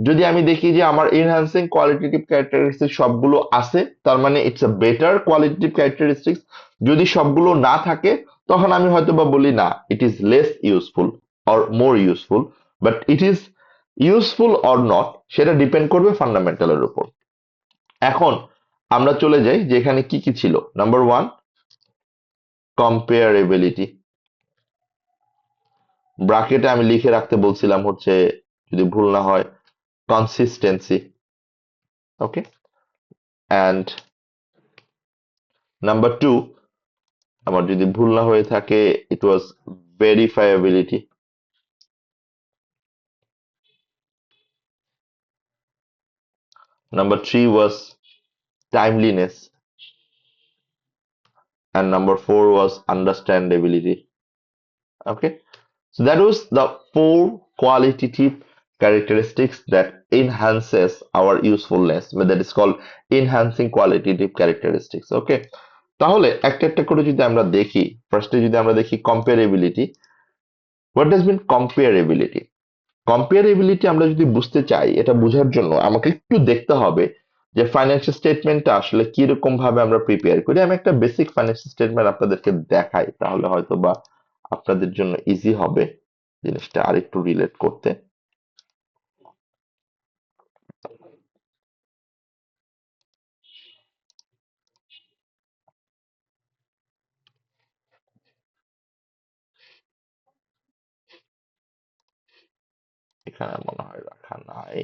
যদি আমি দেখি যে আমার এনহ্যান্সিং কোয়ালিটেটিভ ক্যারেক্টারিস্টিক্স সবগুলো আছে, তার মানে it's a better qualitative characteristics. যদি সবগুলো না থাকে, তখন আমি হয়তো বা বলি না, it is less useful or more useful. But it is useful or not, সেটা ডিপেন্ড করবে ফান্ডামেন্টালের উপর। এখন আমরা চলে যাই যে এখানে কি কি ছিল। Number one, comparability. ব্র্যাকেটে আমি লিখে রাখতে বলছিলাম হচ্ছে, যদি ভুল না হয়, consistency. Okay, and number two, আমার যদি ভুল না হয়ে থাকে, it was verifiability. Number three was timeliness, and number four was understandability. Okay, so that was the four qualitative characteristics that enhances our usefulness, but that is called enhancing qualitative characteristics. Okay, তাহলে একটা একটা করে যদি আমরা দেখি, ফার্স্টে যদি আমরা দেখি comparability. What does mean comparability? Comparability আমরা যদি বুঝতে চাই, এটা বোঝার জন্য আমাকে একটু দেখতে হবে যে ফাইন্যান্সিয়াল স্টেটমেন্টটা আসলে কিরকম ভাবে আমরা প্রিপেয়ার করি। আমি একটা বেসিক ফাইন্যান্সিয়াল স্টেটমেন্ট আপনাদেরকে দেখাই, তাহলে হয়তো বা আপনাদের জন্য ইজি হবে জিনিসটা আরেকটু রিলেট করতে। এখানে মনে হয় রাখা নাই,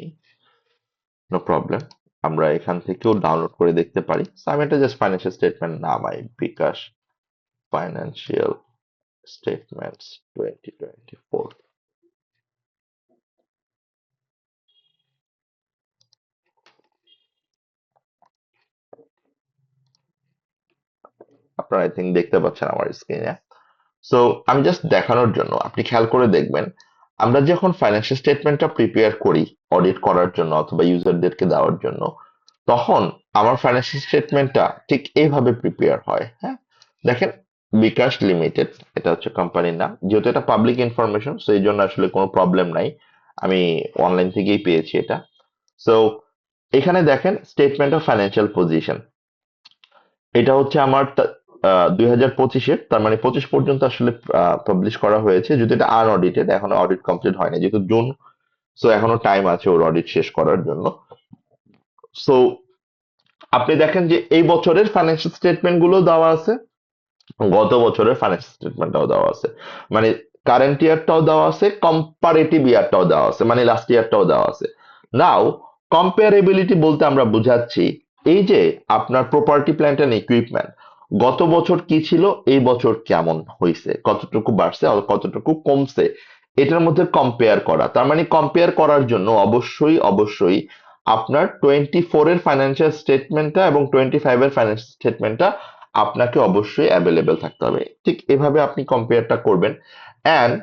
নো প্রবলেম, আমরা এখান থেকেও ডাউনলোড করে দেখতে পারি। So, আমি এটা জাস্ট ফাইন্যান্সিয়াল স্টেটমেন্ট নামাই, বিকাশ ফাইন্যান্সিয়াল স্টেটমেন্টস 2024। আপনারা আই থিঙ্ক দেখতে পাচ্ছেন আমার স্ক্রিনে। সো আমি জাস্ট দেখানোর জন্য, আপনি খেয়াল করে দেখবেন, আমরা যখন ফাইন্যান্সিয়াল স্টেটমেন্টটা প্রিপেয়ার করি অডিট করার জন্য অথবা ইউজারদেরকে দেওয়ার জন্য, তখন আমার ফাইন্যান্সিয়াল স্টেটমেন্টটা ঠিক এইভাবে প্রিপেয়ার হয়। হ্যাঁ, দেখেন, বিকাশ লিমিটেড, এটা হচ্ছে কোম্পানির নাম। যেহেতু এটা পাবলিক ইনফরমেশন, সো এই জন্য আসলে কোনো প্রবলেম নাই, আমি অনলাইন থেকেই পেয়েছি এটা। সো এখানে দেখেন স্টেটমেন্ট অফ ফাইন্যান্সিয়াল পজিশন, এটা হচ্ছে আমার 2025-এর, তার মানে 25 পর্যন্ত আসলে পাবলিশ করা হয়েছে। যদি এটা আনঅডিটেড, এখনো অডিট কমপ্লিট হয়নি, যেহেতু জুন, সো এখনো টাইম আছে ওর অডিট শেষ করার জন্য। সো আপনি দেখেন যে এই বছরের ফাইন্যান্সিয়াল স্টেটমেন্ট গুলো দেওয়া আছে, গত বছরের ফাইন্যান্সিয়াল স্টেটমেন্টটাও দেওয়া আছে। মানে কারেন্ট ইয়ারটাও দেওয়া আছে, কম্পারেটিভ ইয়ারটাও দেওয়া আছে, মানে লাস্ট ইয়ারটাও দেওয়া আছে। নাও কম্পারেবিলিটি বলতে আমরা বুঝাচ্ছি এই যে আপনার প্রপার্টি প্ল্যান্ট এন্ড ইকুইপমেন্ট গত বছর কি ছিল, এই বছর কেমন হয়েছে, কতটুকু বাড়ছে আর কতটুকু কমছে, এটার মধ্যে কম্পেয়ার করা। তার মানে কম্পেয়ার করার জন্য অবশ্যই অবশ্যই আপনার 24 এর ফাইন্যান্সিয়াল স্টেটমেন্টটা এবং 25 এর ফাইন্যান্সিয়াল স্টেটমেন্টটা আপনাকে অবশ্যই অ্যাভেলেবেল থাকতে হবে। ঠিক এভাবে আপনি কম্পেয়ারটা করবেন। অ্যান্ড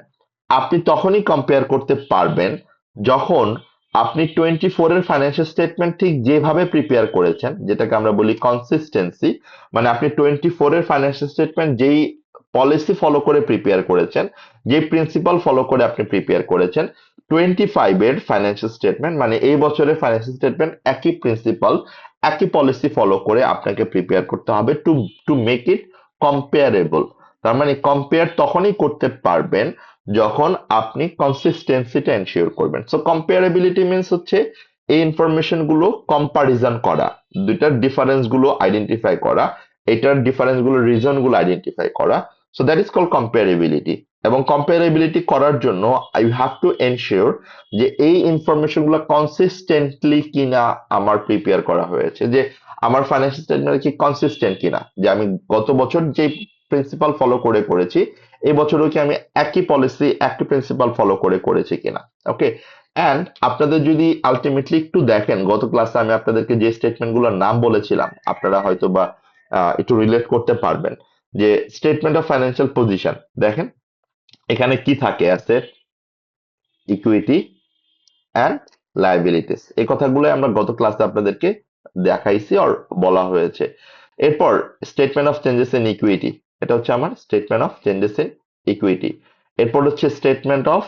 আপনি তখনই কম্পেয়ার করতে পারবেন যখন আপনি 24 এর ফাইন্যান্সিয়াল স্টেটমেন্ট ঠিক যেভাবে প্রিপেয়ার করেছেন, যেটাকে আমরা বলি কনসিস্টেন্সি, মানে আপনি 24 এর ফাইন্যান্সিয়াল স্টেটমেন্ট যেই পলিসি ফলো করে প্রিপেয়ার করেছেন, যে প্রিন্সিপাল ফলো করে আপনি প্রিপেয়ার করেছেন, 25 এর ফাইন্যান্সিয়াল স্টেটমেন্ট মানে এই বছরের ফাইন্যান্সিয়াল স্টেটমেন্ট একই প্রিন্সিপাল একই পলিসি ফলো করে আপনাকে প্রিপেয়ার করতে হবে to to make it comparable. তার মানে কম্পেয়ার তখনই করতে পারবেন যখন আপনি কনসিস্টেন্সিটা এনশিওর করবেন। সো কম্পেয়ারেবিলিটি মিন্স হচ্ছে এই ইনফরমেশন গুলো কম্পারিজন করা, দুইটার ডিফারেন্স গুলো আইডেন্টিফাই করা, এটার ডিফারেন্স গুলো রিজন গুলো আইডেন্টিফাই করা। So that is call comparability. এবং কম্পেয়ারেবিলিটি করার জন্য আই হ্যাভ টু এনশিওর যে এই ইনফরমেশন গুলো কনসিস্টেন্টলি কিনা আমার প্রিপেয়ার করা হয়েছে, যে আমার ফাইন্যান্সিয়াল স্টেটমেন্ট কি কনসিস্টেন্ট কিনা, যে আমি গত বছর যে প্রিন্সিপাল ফলো করে করেছি এই বছরও কি আমি একই পলিসি একই প্রিন্সিপাল ফলো করে করেছি কিনা। ওকে। অ্যান্ড আপনাদের যদি আলটিমেটলি একটু দেখেন, গত ক্লাসে আমি আপনাদেরকে যে স্টেটমেন্ট গুলোর নাম বলেছিলাম আপনারা হয়তো বা একটু রিলেট করতে পারবেন, যে স্টেটমেন্ট অফ ফাইন্যান্সিয়াল পজিশন দেখেন এখানে কি থাকে, অ্যাসেট, ইকুইটি অ্যান্ড লায়াবিলিটিস। এই কথাগুলো আমরা গত ক্লাসে আপনাদেরকে দেখাইছি আর বলা হয়েছে। এরপর statement of changes in equity, এটা হচ্ছে আমার statement of changes in equity. এরপর হচ্ছে statement of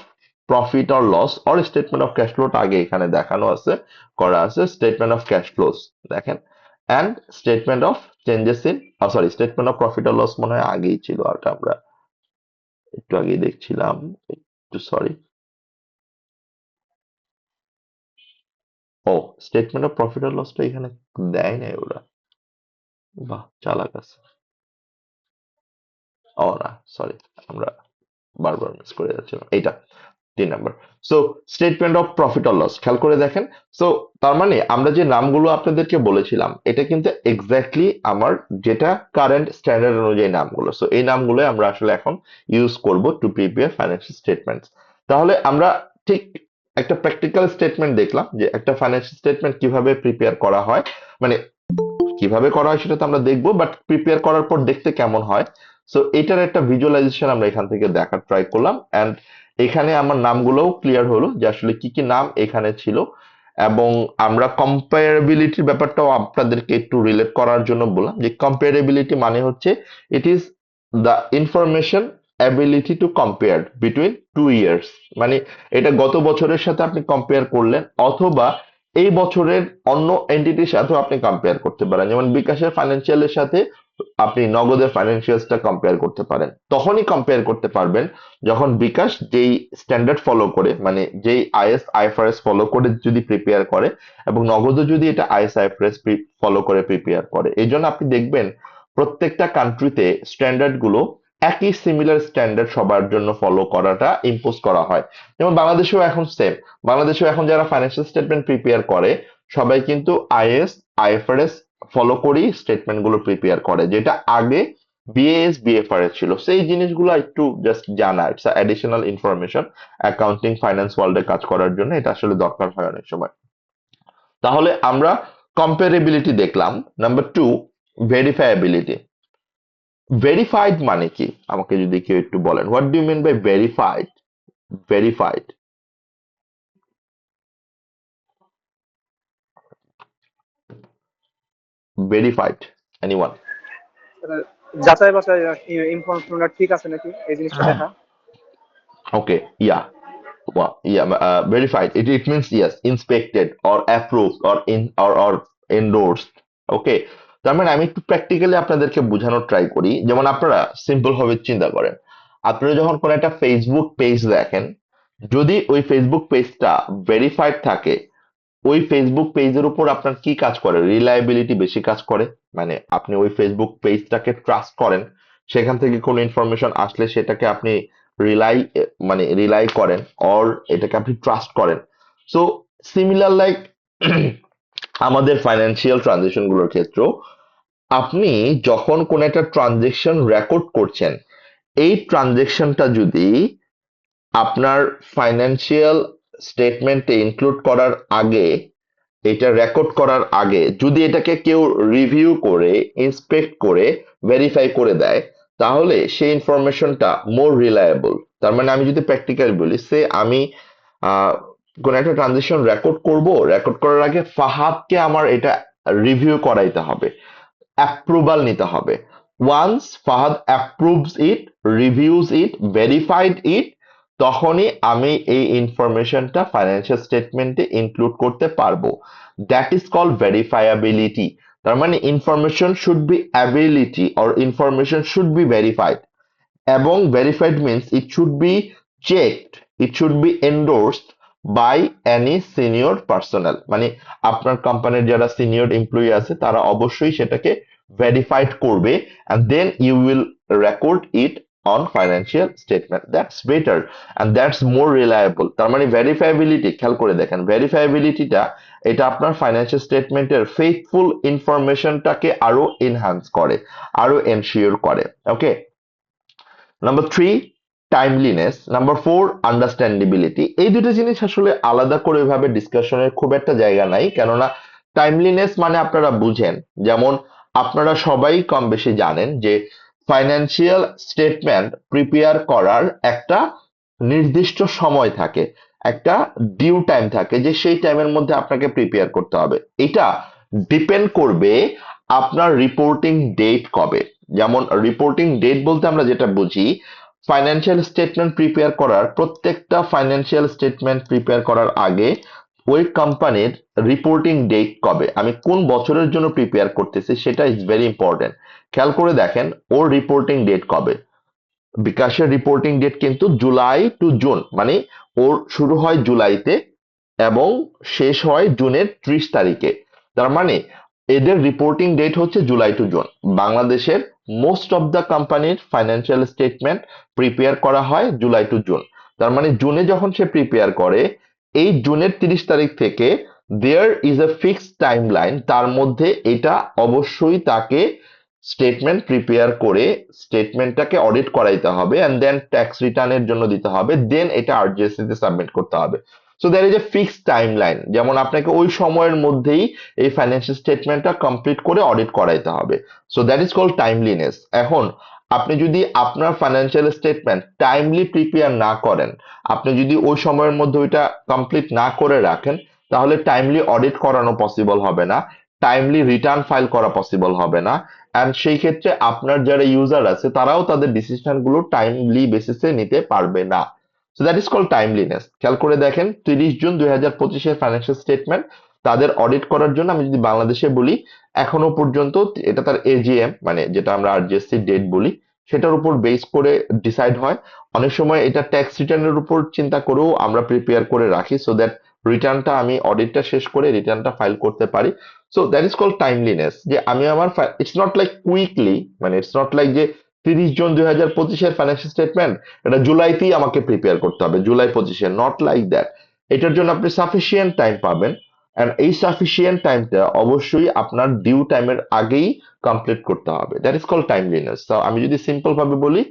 profit or loss or statement of cash ফ্লোটা আগে এখানে দেখানো আছে, করা আছে, স্টেটমেন্ট অফ ক্যাশ ফ্লোস দেখেন। And statement of changes in sorry statement of profit or loss মনে হয় আগেই ছিল, আর আমরা একটু আগেই দেখছিলাম, একটু সরি। ও, স্টেটমেন্ট অফ প্রফিট অর লসটা এখানে দেয় নাই ওরা, বাহ চালাক আছে। ও না, সরি, আমরা বারবার মিস করে যাচ্ছিলাম, এইটা 3 number. So statement of profit or loss খেয়াল করে দেখেন। সো তার মানে আমরা যে নামগুলো আপনাদেরকে বলেছিলাম এটা কিন্তু এক্স্যাক্টলি আমার যেটা কারেন্ট স্ট্যান্ডার্ড অনুযায়ী নামগুলো। সো এই নামগুলো আমরা আসলে এখন ইউজ করব টু প্রিপেয়ার ফাইন্যান্সিয়াল স্টেটমেন্টস। তাহলে আমরা ঠিক একটা প্র্যাকটিক্যাল স্টেটমেন্ট দেখলাম যে একটা ফাইন্যান্সিয়াল স্টেটমেন্ট কিভাবে প্রিপেয়ার করা হয়, মানে কিভাবে করা হয় সেটা তো আমরা দেখবো, বাট প্রিপেয়ার করার পর দেখতে কেমন হয়। সো এটার একটা ভিজুয়ালাইজেশন আমরা এখান থেকে দেখার ট্রাই করলাম। অ্যান্ড এখানে আমার নামগুলোও ক্লিয়ার হলো যে আসলে কি কি নাম এখানে ছিল, এবং আমরা কম্পারেবিলিটির ব্যাপারটাও আপনাদেরকে একটু রিলেট করার জন্য বললাম যে কম্পারেবিলিটি মানে হচ্ছে it is the information ability to compare between 2 years. মানে এটা গত বছরের সাথে আপনি কম্পেয়ার করলেন, অথবা এই বছরের অন্য এন্টিটির সাথেও আপনি কম্পেয়ার করতে পারেন, যেমন বিকাশের ফাইন্যান্সিয়ালের সাথে আপনি নগদের ফাইন্যান্সিয়ালসটা কম্পেয়ার করতে পারেন। তখনই কম্পেয়ার করতে পারবেন যখন বিকাশ যেই স্ট্যান্ডার্ড ফলো করে, মানে যেই আইএফআরএস ফলো করে যদি প্রিপেয়ার করে, এবং নগদও যদি এটা আইএফআরএস ফলো করে প্রিপেয়ার করে। এই জন্য আপনি দেখবেন প্রত্যেকটা কান্ট্রিতে স্ট্যান্ডার্ড গুলো একই সিমিলার স্ট্যান্ডার্ড সবার জন্য ফলো করাটা ইম্পোজ করা হয়। যেমন বাংলাদেশেও এখন সেম, বাংলাদেশেও এখন যারা ফাইন্যান্সিয়াল স্টেটমেন্ট প্রিপেয়ার করে সবাই কিন্তু আইএফআরএস ফলো করেই স্টেটমেন্ট গুলো প্রিপেয়ার করে, যেটা আগে বিএএস বিএফআরএস ছিল। সেই জিনিসগুলো একটু জাস্ট জানা, it's additional information accounting finance ওয়ার্ল্ডে কাজ করার জন্য এটা আসলে দরকার হয় অনেক সময়। তাহলে আমরা কম্পারেবিলিটি দেখলাম। নাম্বার 2, ভেরিফায়াবিলিটি। ভেরিফাইড মানে কি আমাকে যদি কেউ একটু বলেন, what do you mean by verified? Verified, verified, anyone? যাচাই বাছাই ইনফরমেশনটা ঠিক আছে নাকি এই জিনিসটা দেখা। Okay, yeah. Well, yeah, verified. It means yes, inspected or approved or or endorsed. Okay. তার মানে আমি একটু প্র্যাকটিক্যালি আপনাদেরকে বোঝানোর ট্রাই করি। যেমন আপনারা সিম্পল ভাবে চিন্তা করেন, আপনারা যখন কোনো একটা ফেসবুক পেজ দেখেন, যদি ওই ফেসবুক পেজটা ভেরিফাইড থাকে, ওই ফেসবুক পেজের উপর আপনার কি কাজ করে? রিলায়েবিলিটি বেশি কাজ করে। মানে আপনি ওই ফেসবুক পেজটাকে ট্রাস্ট করেন, সেখান থেকে কোনো ইনফরমেশন আসলে সেটাকে আপনি রিলাই রিলাই করেন অর এটাকে আপনি ট্রাস্ট করেন। সো সিমিলার লাইক আমাদের ফাইন্যান্সিয়াল ট্রানজেকশন গুলোর ক্ষেত্রেও আপনি যখন কোন একটা ট্রানজেকশন রেকর্ড করছেন, এই ট্রানজেকশনটা যদি আপনার ফাইন্যান্সিয়াল স্টেটমেন্টে ইনক্লুড করার আগে, এটা রেকর্ড করার আগে যদি এটাকে কেউ রিভিউ করে, ইন্সপেক্ট করে, ভেরিফাই করে দেয়, তাহলে সেই ইনফরমেশনটা মোর রিলায়েবল। তার মানে আমি যদি প্র্যাকটিক্যাল বলি, সে আমি কোন একটা ট্রানজেকশন রেকর্ড করব, রেকর্ড করার আগে ফাহাদকে আমার এটা রিভিউ করাইতে হবে, অ্যাপ্রুভাল নিতে হবে। Once Fahad approves it, reviews it, verified it, তখনই আমি এই ইনফরমেশনটা ফাইন্যান্সিয়াল স্টেটমেন্টে ইনক্লুড করতে পারবো। That is called verifiability. তার মানে information should be ability or information should be verified, এবং verified means it should be checked, it should be endorsed by any senior personal. মানে আপনার কোম্পানির যারা সিনিয়র এমপ্লয়ি আছে তারা অবশ্যই সেটাকে ভেরিফাইড করবে, and then you will record it on financial statement. That's better and that's more reliable. তার মানে ভেরিফায়াবিলিটি, খেয়াল করে দেখেন, ভেরিফায়াবিলিটিটা এটা আপনার ফাইন্যান্সিয়াল স্টেটমেন্টের ফেথফুল ইনফরমেশনটাকে আরো এনহান্স করে, আরো এনশিওর করে। ওকে, নাম্বার 3 টাইমলিনেস, নাম্বার 4 আন্ডারস্ট্যান্ডেবিলিটি। এই দুটো জিনিস আসলে আলাদা করে এভাবে ডিসকাশনের খুব একটা জায়গা নাই, কেননা টাইমলিনেস মানে আপনারা বুঝেন, যেমন আপনারা সবাই কম বেশি জানেন যে ফাইন্যান্সিয়াল স্টেটমেন্ট প্রিপেয়ার করার একটা নির্দিষ্ট সময় থাকে, একটা ডিউ টাইম থাকে, যে সেই টাইমের মধ্যে আপনাকে প্রিপেয়ার করতে হবে। এটা ডিপেন্ড করবে আপনার রিপোর্টিং ডেট কবে। যেমন রিপোর্টিং ডেট বলতে আমরা যেটা বুঝি, ফাইন্যান্সিয়াল স্টেটমেন্ট প্রিপেয়ার করার, প্রত্যেকটা ফাইন্যান্সিয়াল স্টেটমেন্ট প্রিপেয়ার করার আগে ওই কোম্পানির রিপোর্টিং ডেট কবে, আমি কোন বছরের জন্য প্রিপেয়ার করতেছি, সেটা ইজ ভেরি ইম্পর্টেন্ট। খেয়াল করে দেখেন ওর রিপোর্টিং ডেট কবে। বিকাশের রিপোর্টিং ডেট কিন্তু জুলাই টু জুন, মানে ওর শুরু হয় জুলাইতে এবং শেষ হয় জুনের 30 তারিখে। তার মানে এদের রিপোর্টিং ডেট হচ্ছে জুলাই টু জুন। বাংলাদেশের মোস্ট অফ দ্য কোম্পানির ফাইন্যান্সিয়াল স্টেটমেন্ট প্রিপেয়ার করা হয় জুলাই টু জুন। তার মানে জুনে যখন সে প্রিপেয়ার করে, এই জুনের 30 তারিখ থেকে there is a fixed timeline, তার মধ্যে এটা অবশ্যই তাকে স্টেটমেন্ট প্রিপেয়ার করে স্টেটমেন্টটাকে অডিট করাইতে হবে, এন্ড দেন ট্যাক্স রিটার্নের জন্য দিতে হবে, দেন এটা আরজিএসসি তে সাবমিট করতে হবে। So there is a fixed timeline, যেমন আপনাকে ওই সময়ের মধ্যেই এই ফাইন্যান্সিয়াল স্টেটমেন্টটা কমপ্লিট করে অডিট করাইতে হবে। So that is called timeliness. এখন আপনি যদি আপনার ফাইন্যান্সিয়াল স্টেটমেন্ট টাইমলি প্রিপেয়ার না করেন, আপনি যদি ওই সময়ের মধ্যে ওইটা কমপ্লিট না করে রাখেন, তাহলে টাইমলি অডিট করানো পসিবল হবে না, টাইমলি রিটার্ন ফাইল করা পসিবল হবে না, এন্ড সেই ক্ষেত্রে আপনার যারা ইউজার আছে তারাও তাদের ডিসিশন গুলো টাইমলি বেসিসে নিতে পারবে না। So that is called timeliness. খেয়াল করে দেখেন 30 জুন 2025 ফাইন্যান্সিয়াল স্টেটমেন্ট তাদের অডিট করার জন্য, আমি যদি বাংলাদেশে বলি, এখনো পর্যন্ত এটা তার এজিএম, মানে যেটা আমরা আরজিএসসি ডেট বলি, সেটার উপর বেস করে ডিসাইড হয়। অনেক সময় এটা ট্যাক্স রিটার্নের উপর চিন্তা করেও আমরা প্রিপেয়ার করে রাখি, সো দ্যাট রিটার্নটা আমি অডিটটা শেষ করে রিটার্নটা ফাইল করতে পারি। So that is called timeliness, যে আমি আমার ইটস নট লাইক কুইকলি, মানে ইটস নট লাইক যে 30 জুন 2025 ফাইন্যান্সিয়াল স্টেটমেন্ট এটা জুলাইতেই আমাকে প্রিপেয়ার করতে হবে, জুলাই 25, নট লাইক দ্যাট। এটার জন্য আপনি সাফিসিয়েন্ট টাইম পাবেন, এন্ড এই সাফিসিয়েন্ট টাইমটা অবশ্যই আপনার ডিউ টাইমের আগেই কমপ্লিট করতে হবে। That is called timeliness. তো আমি যদি সিম্পল ভাবে বলি,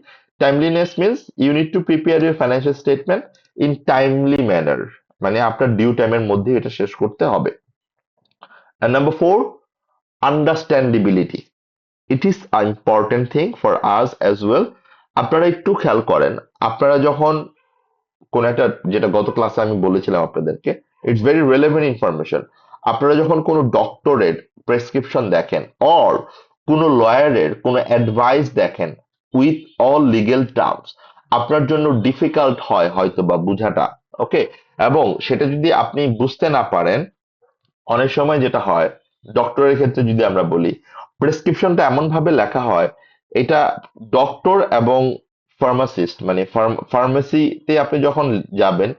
timeliness means you need to prepare your financial statement in timely manner, মানে আপনার ডিউ টাইমের মধ্যে এটা শেষ করতে হবে। And number 4, understandability. It is an important thing for us as well. আপনারা একটু খেয়াল করেন, আপনারা যখন কোন একটা, যেটা গত ক্লাসে আমি বলেছিলাম আপনাদেরকে, ইটস ভেরি রেলেভেন্ট ইনফরমেশন। আপনারা যখন কোনো ডক্টরের প্রেসক্রিপশন দেখেন অর কোনো লয়ারের কোনো অ্যাডভাইস দেখেন উইথ অল লিগেল টার্মস, আপনার জন্য ডিফিকাল্ট হয় হয়তো বা বুঝাটা। ওকে, এবং সেটা যদি আপনি বুঝতে না পারেন, অনেক সময় যেটা হয়, ডক্টরের ক্ষেত্রে যদি আমরা বলি, প্রেসক্রিপশনটা এমন ভাবে লেখা হয়, এটা ডক্টর এবং ফার্মাসিস্ট, মানে ফার্মেসিতে আপনি যখন যাবেন,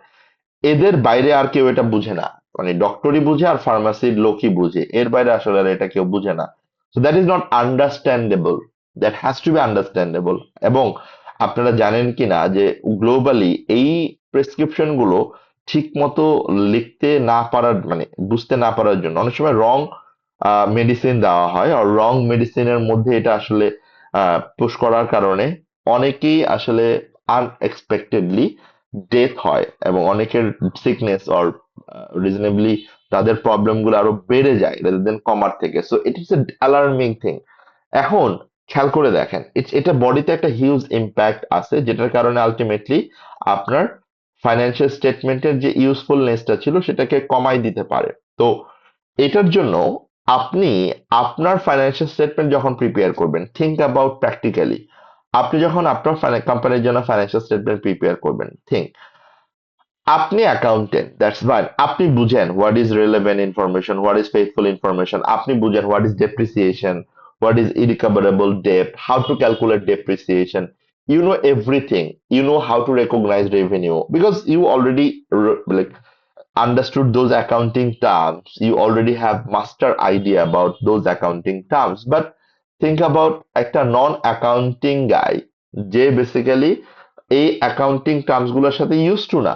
এদের বাইরে আর কেউ এটা বুঝে না, মানে ডক্টরই বুঝে আর ফার্মাসির লোকই বুঝে, এর বাইরে আসলে আর এটা কেউ বুঝে না। So that is not understandable, that has to be understandable. এবং আপনারা জানেন কিনা যে গ্লোবালি এই প্রেসক্রিপশন গুলো ঠিক মতো লিখতে না পারার মানে বুঝতে না পারার জন্য অনেক সময় রং মেডিসিন দেওয়া হয় আর রং মেডিসিনের মধ্যে এটা আসলে পুশ করার কারণে অনেকেই আসলে আনএক্সপেক্টেডলি ডেথ হয় এবং অনেকের সিকনেস অর রিজনেবলি তাদের প্রবলেম গুলো আরো বেড়ে যায় রেদার দেন কমার থেকে। So it is A alarming thing. এখন খেয়াল করে দেখেন এটা বডিতে একটা হিউজ ইম্প্যাক্ট আছে যেটার কারণে আলটিমেটলি আপনার ফাইন্যান্সিয়াল স্টেটমেন্টের যে ইউজফুলনেসটা ছিল সেটাকে কমাই দিতে পারে। তো এটার জন্য আপনি আপনার ফাইন্যান্সিয়াল স্টেটমেন্ট যখন প্রিপেয়ার করবেন থিঙ্ক অ্যাবাউট প্র্যাকটিক্যালি। আপনি যখন আপনার কোম্পানির জন্য ফাইন্যান্সিয়াল স্টেটমেন্ট প্রিপেয়ার করবেন থিঙ্ক আপনি অ্যাকাউন্টেন্ট দ্যাটস ফাইন, আপনি বুঝেন what is relevant information, what is faithful information, আপনি বুঝেন what is depreciation, what is irrecoverable debt, how to calculate depreciation, you know everything, you know how to recognize revenue because you already like understood those accounting terms, you already have master idea about those accounting terms. But think about একটা নন accounting গাই যে basically এই accounting terms গুলোর সাথে use to না,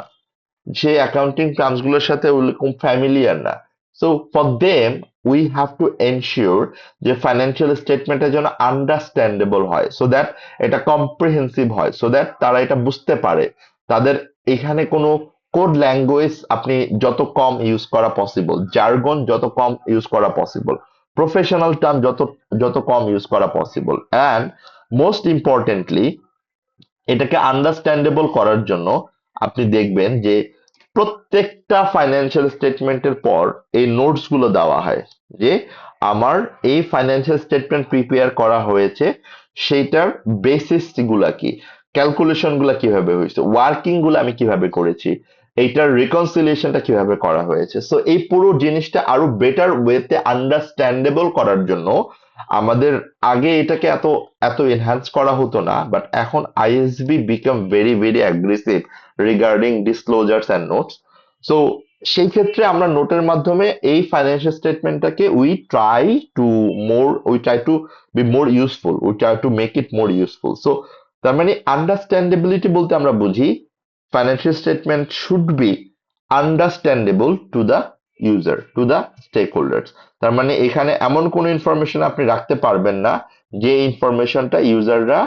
যে accounting terms গুলোর সাথে ওরকম ফ্যামিলিয়ার না। So for them we have to ensure যে ফাইন্যান্সিয়াল স্টেটমেন্টটা যেন আন্ডারস্ট্যান্ডেবল হয়, সো দ্যাট এটা কম্প্রিহেন্সিভ হয়, সো দ্যাট তারা এটা বুঝতে পারে। তাদের এখানে কোনো কোড ল্যাঙ্গুয়েজ আপনি যত কম ইউজ করা পসিবল, জার্গন যত কম ইউজ করা পসিবল, প্রফেশনাল টার্ম যত যত কম ইউজ করা পসিবল, অ্যান্ড মোস্ট ইম্পর্টেন্টলি এটাকে আন্ডারস্ট্যান্ডেবল করার জন্য আপনি দেখবেন যে প্রত্যেকটা ফাইন্যান্সিয়াল স্টেটমেন্টের পর এই নোটস গুলো দেওয়া হয় যে আমার এই ফাইন্যান্সিয়াল স্টেটমেন্ট প্রিপেয়ার করা হয়েছে সেইটার বেসিস গুলা কি, ক্যালকুলেশন গুলা কিভাবে হয়েছে, ওয়ার্কিং গুলো আমি কিভাবে করেছি, এইটার রিকনসিলিয়েশনটা কিভাবে করা হয়েছে। সো এই পুরো জিনিসটা আরো বেটার ওয়েতে আন্ডারস্ট্যান্ডেবল করার জন্য আমাদের আগে এটাকে এত এত এনহ্যান্স করা হতো না, বাট এখন ISB become very very aggressive regarding disclosures and notes. So সেই ক্ষেত্রে আমরা নোটের মাধ্যমে এই ফাইন্যান্সিয়াল স্টেটমেন্টটাকে we try to be more useful, we try to make it more useful. So তার মানে আন্ডারস্ট্যান্ডেবিলিটি বলতে আমরা বুঝি financial statement should be understandable to the user, to the stakeholders. তার মানে এখানে এমন কোনো ইনফরমেশন আপনি রাখতে পারবেন না যে ইনফরমেশনটা ইউজাররা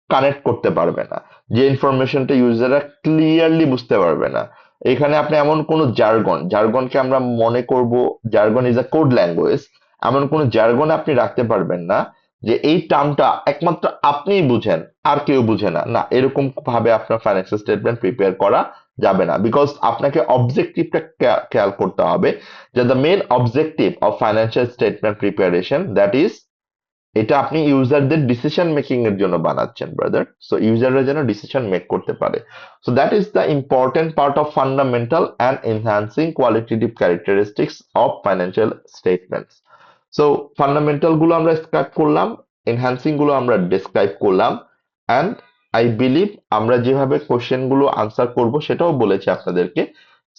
কানেক্ট করতে পারবে না, যে ইনফরমেশনটা ইউজাররা ক্লিয়ারলি বুঝতে পারবে না। এখানে আপনি এমন কোনো জার্গনকে আমরা মনে করব jargon is a code language, এমন কোনো জার্গন আপনি রাখতে পারবেন না যে এই টার্মটা একমাত্র আপনিই বুঝেন আর কেউ বুঝে না, না এরকম ভাবে আপনার ফাইন্যান্সিয়াল স্টেটমেন্ট প্রিপেয়ার করা যাবে না। বিকজ আপনাকে অবজেক্টিভটা খেয়াল করতে হবে যে the main objective of financial statement preparation that is এটা আপনি ইউজারদের ডিসিশন মেকিং এর জন্য বানাচ্ছেন ব্রাদার, সো ইউজাররা যেন ডিসিশন মেক করতে পারে। So that is the important part of fundamental and enhancing qualitative characteristics of financial statements. So fundamental গুলো আমরা স্ক্রাইব করলাম, এনহ্যান্সিং গুলো আমরা ডিসক্রাইব করলাম, অ্যান্ড আই বিলিভ আমরা যেভাবে কোশ্চেন গুলো আনসার করব সেটাও বলেছি আপনাদেরকে।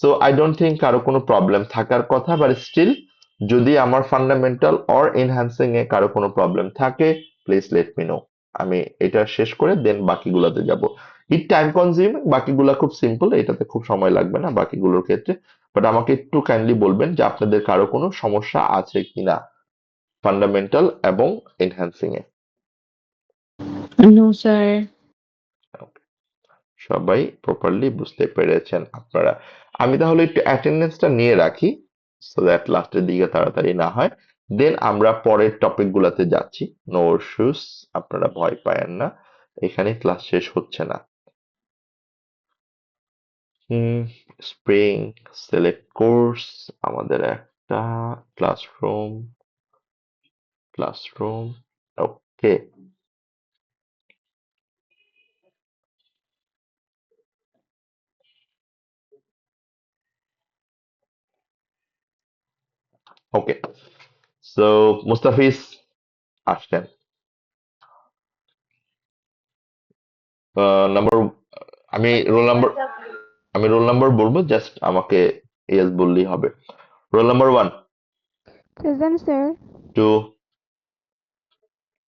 সো আই ডোন্ট থিঙ্ক কারো কোনো প্রবলেম থাকার কথা, বাট স্টিল যদি আমার ফান্ডামেন্টাল অর এনহ্যান্সিং এ কারো কোনো প্রবলেম থাকে প্লিজ লেট মি নো। আমি এটা শেষ করে দেন বাকিগুলোতে যাব। ইট টাইম কনজিউমিং, বাকিগুলা খুব সিম্পল, এটাতে খুব সময় লাগবে না বাকিগুলোর ক্ষেত্রে। বাট আমাকে একটু কাইন্ডলি বলবেন যে আপনাদের কারো কোনো সমস্যা আছে কিনা ফান্ডামেন্টাল এবং এনহ্যান্সিং এ। No sir. সবাই প্রপারলি বুঝতে পেরেছেন আপনারা। আমি তাহলে একটু অ্যাটেন্ডেন্সটা নিয়ে রাখি সো দ্যাট লাস্টের দিকে তাড়াতাড়ি না হয়, দেন আমরা পরের টপিক গুলাতে যাচ্ছি। নো ইস্যুস, আপনারা ভয় পায়েন না, এখানে ক্লাস শেষ হচ্ছে না। স্প্রিং সিলেক্ট কোর্স, আমাদের একটা ক্লাসরুম ক্লাসরুম ওকে। ওকে, সো মুস্তাফিজ আসছেন। নাম্বার আমি রোল নাম্বার আমি রোল নাম্বার বলবো, জাস্ট আমাকে ইয়েস বললেই হবে। Roll number 1, Present, sir. 2,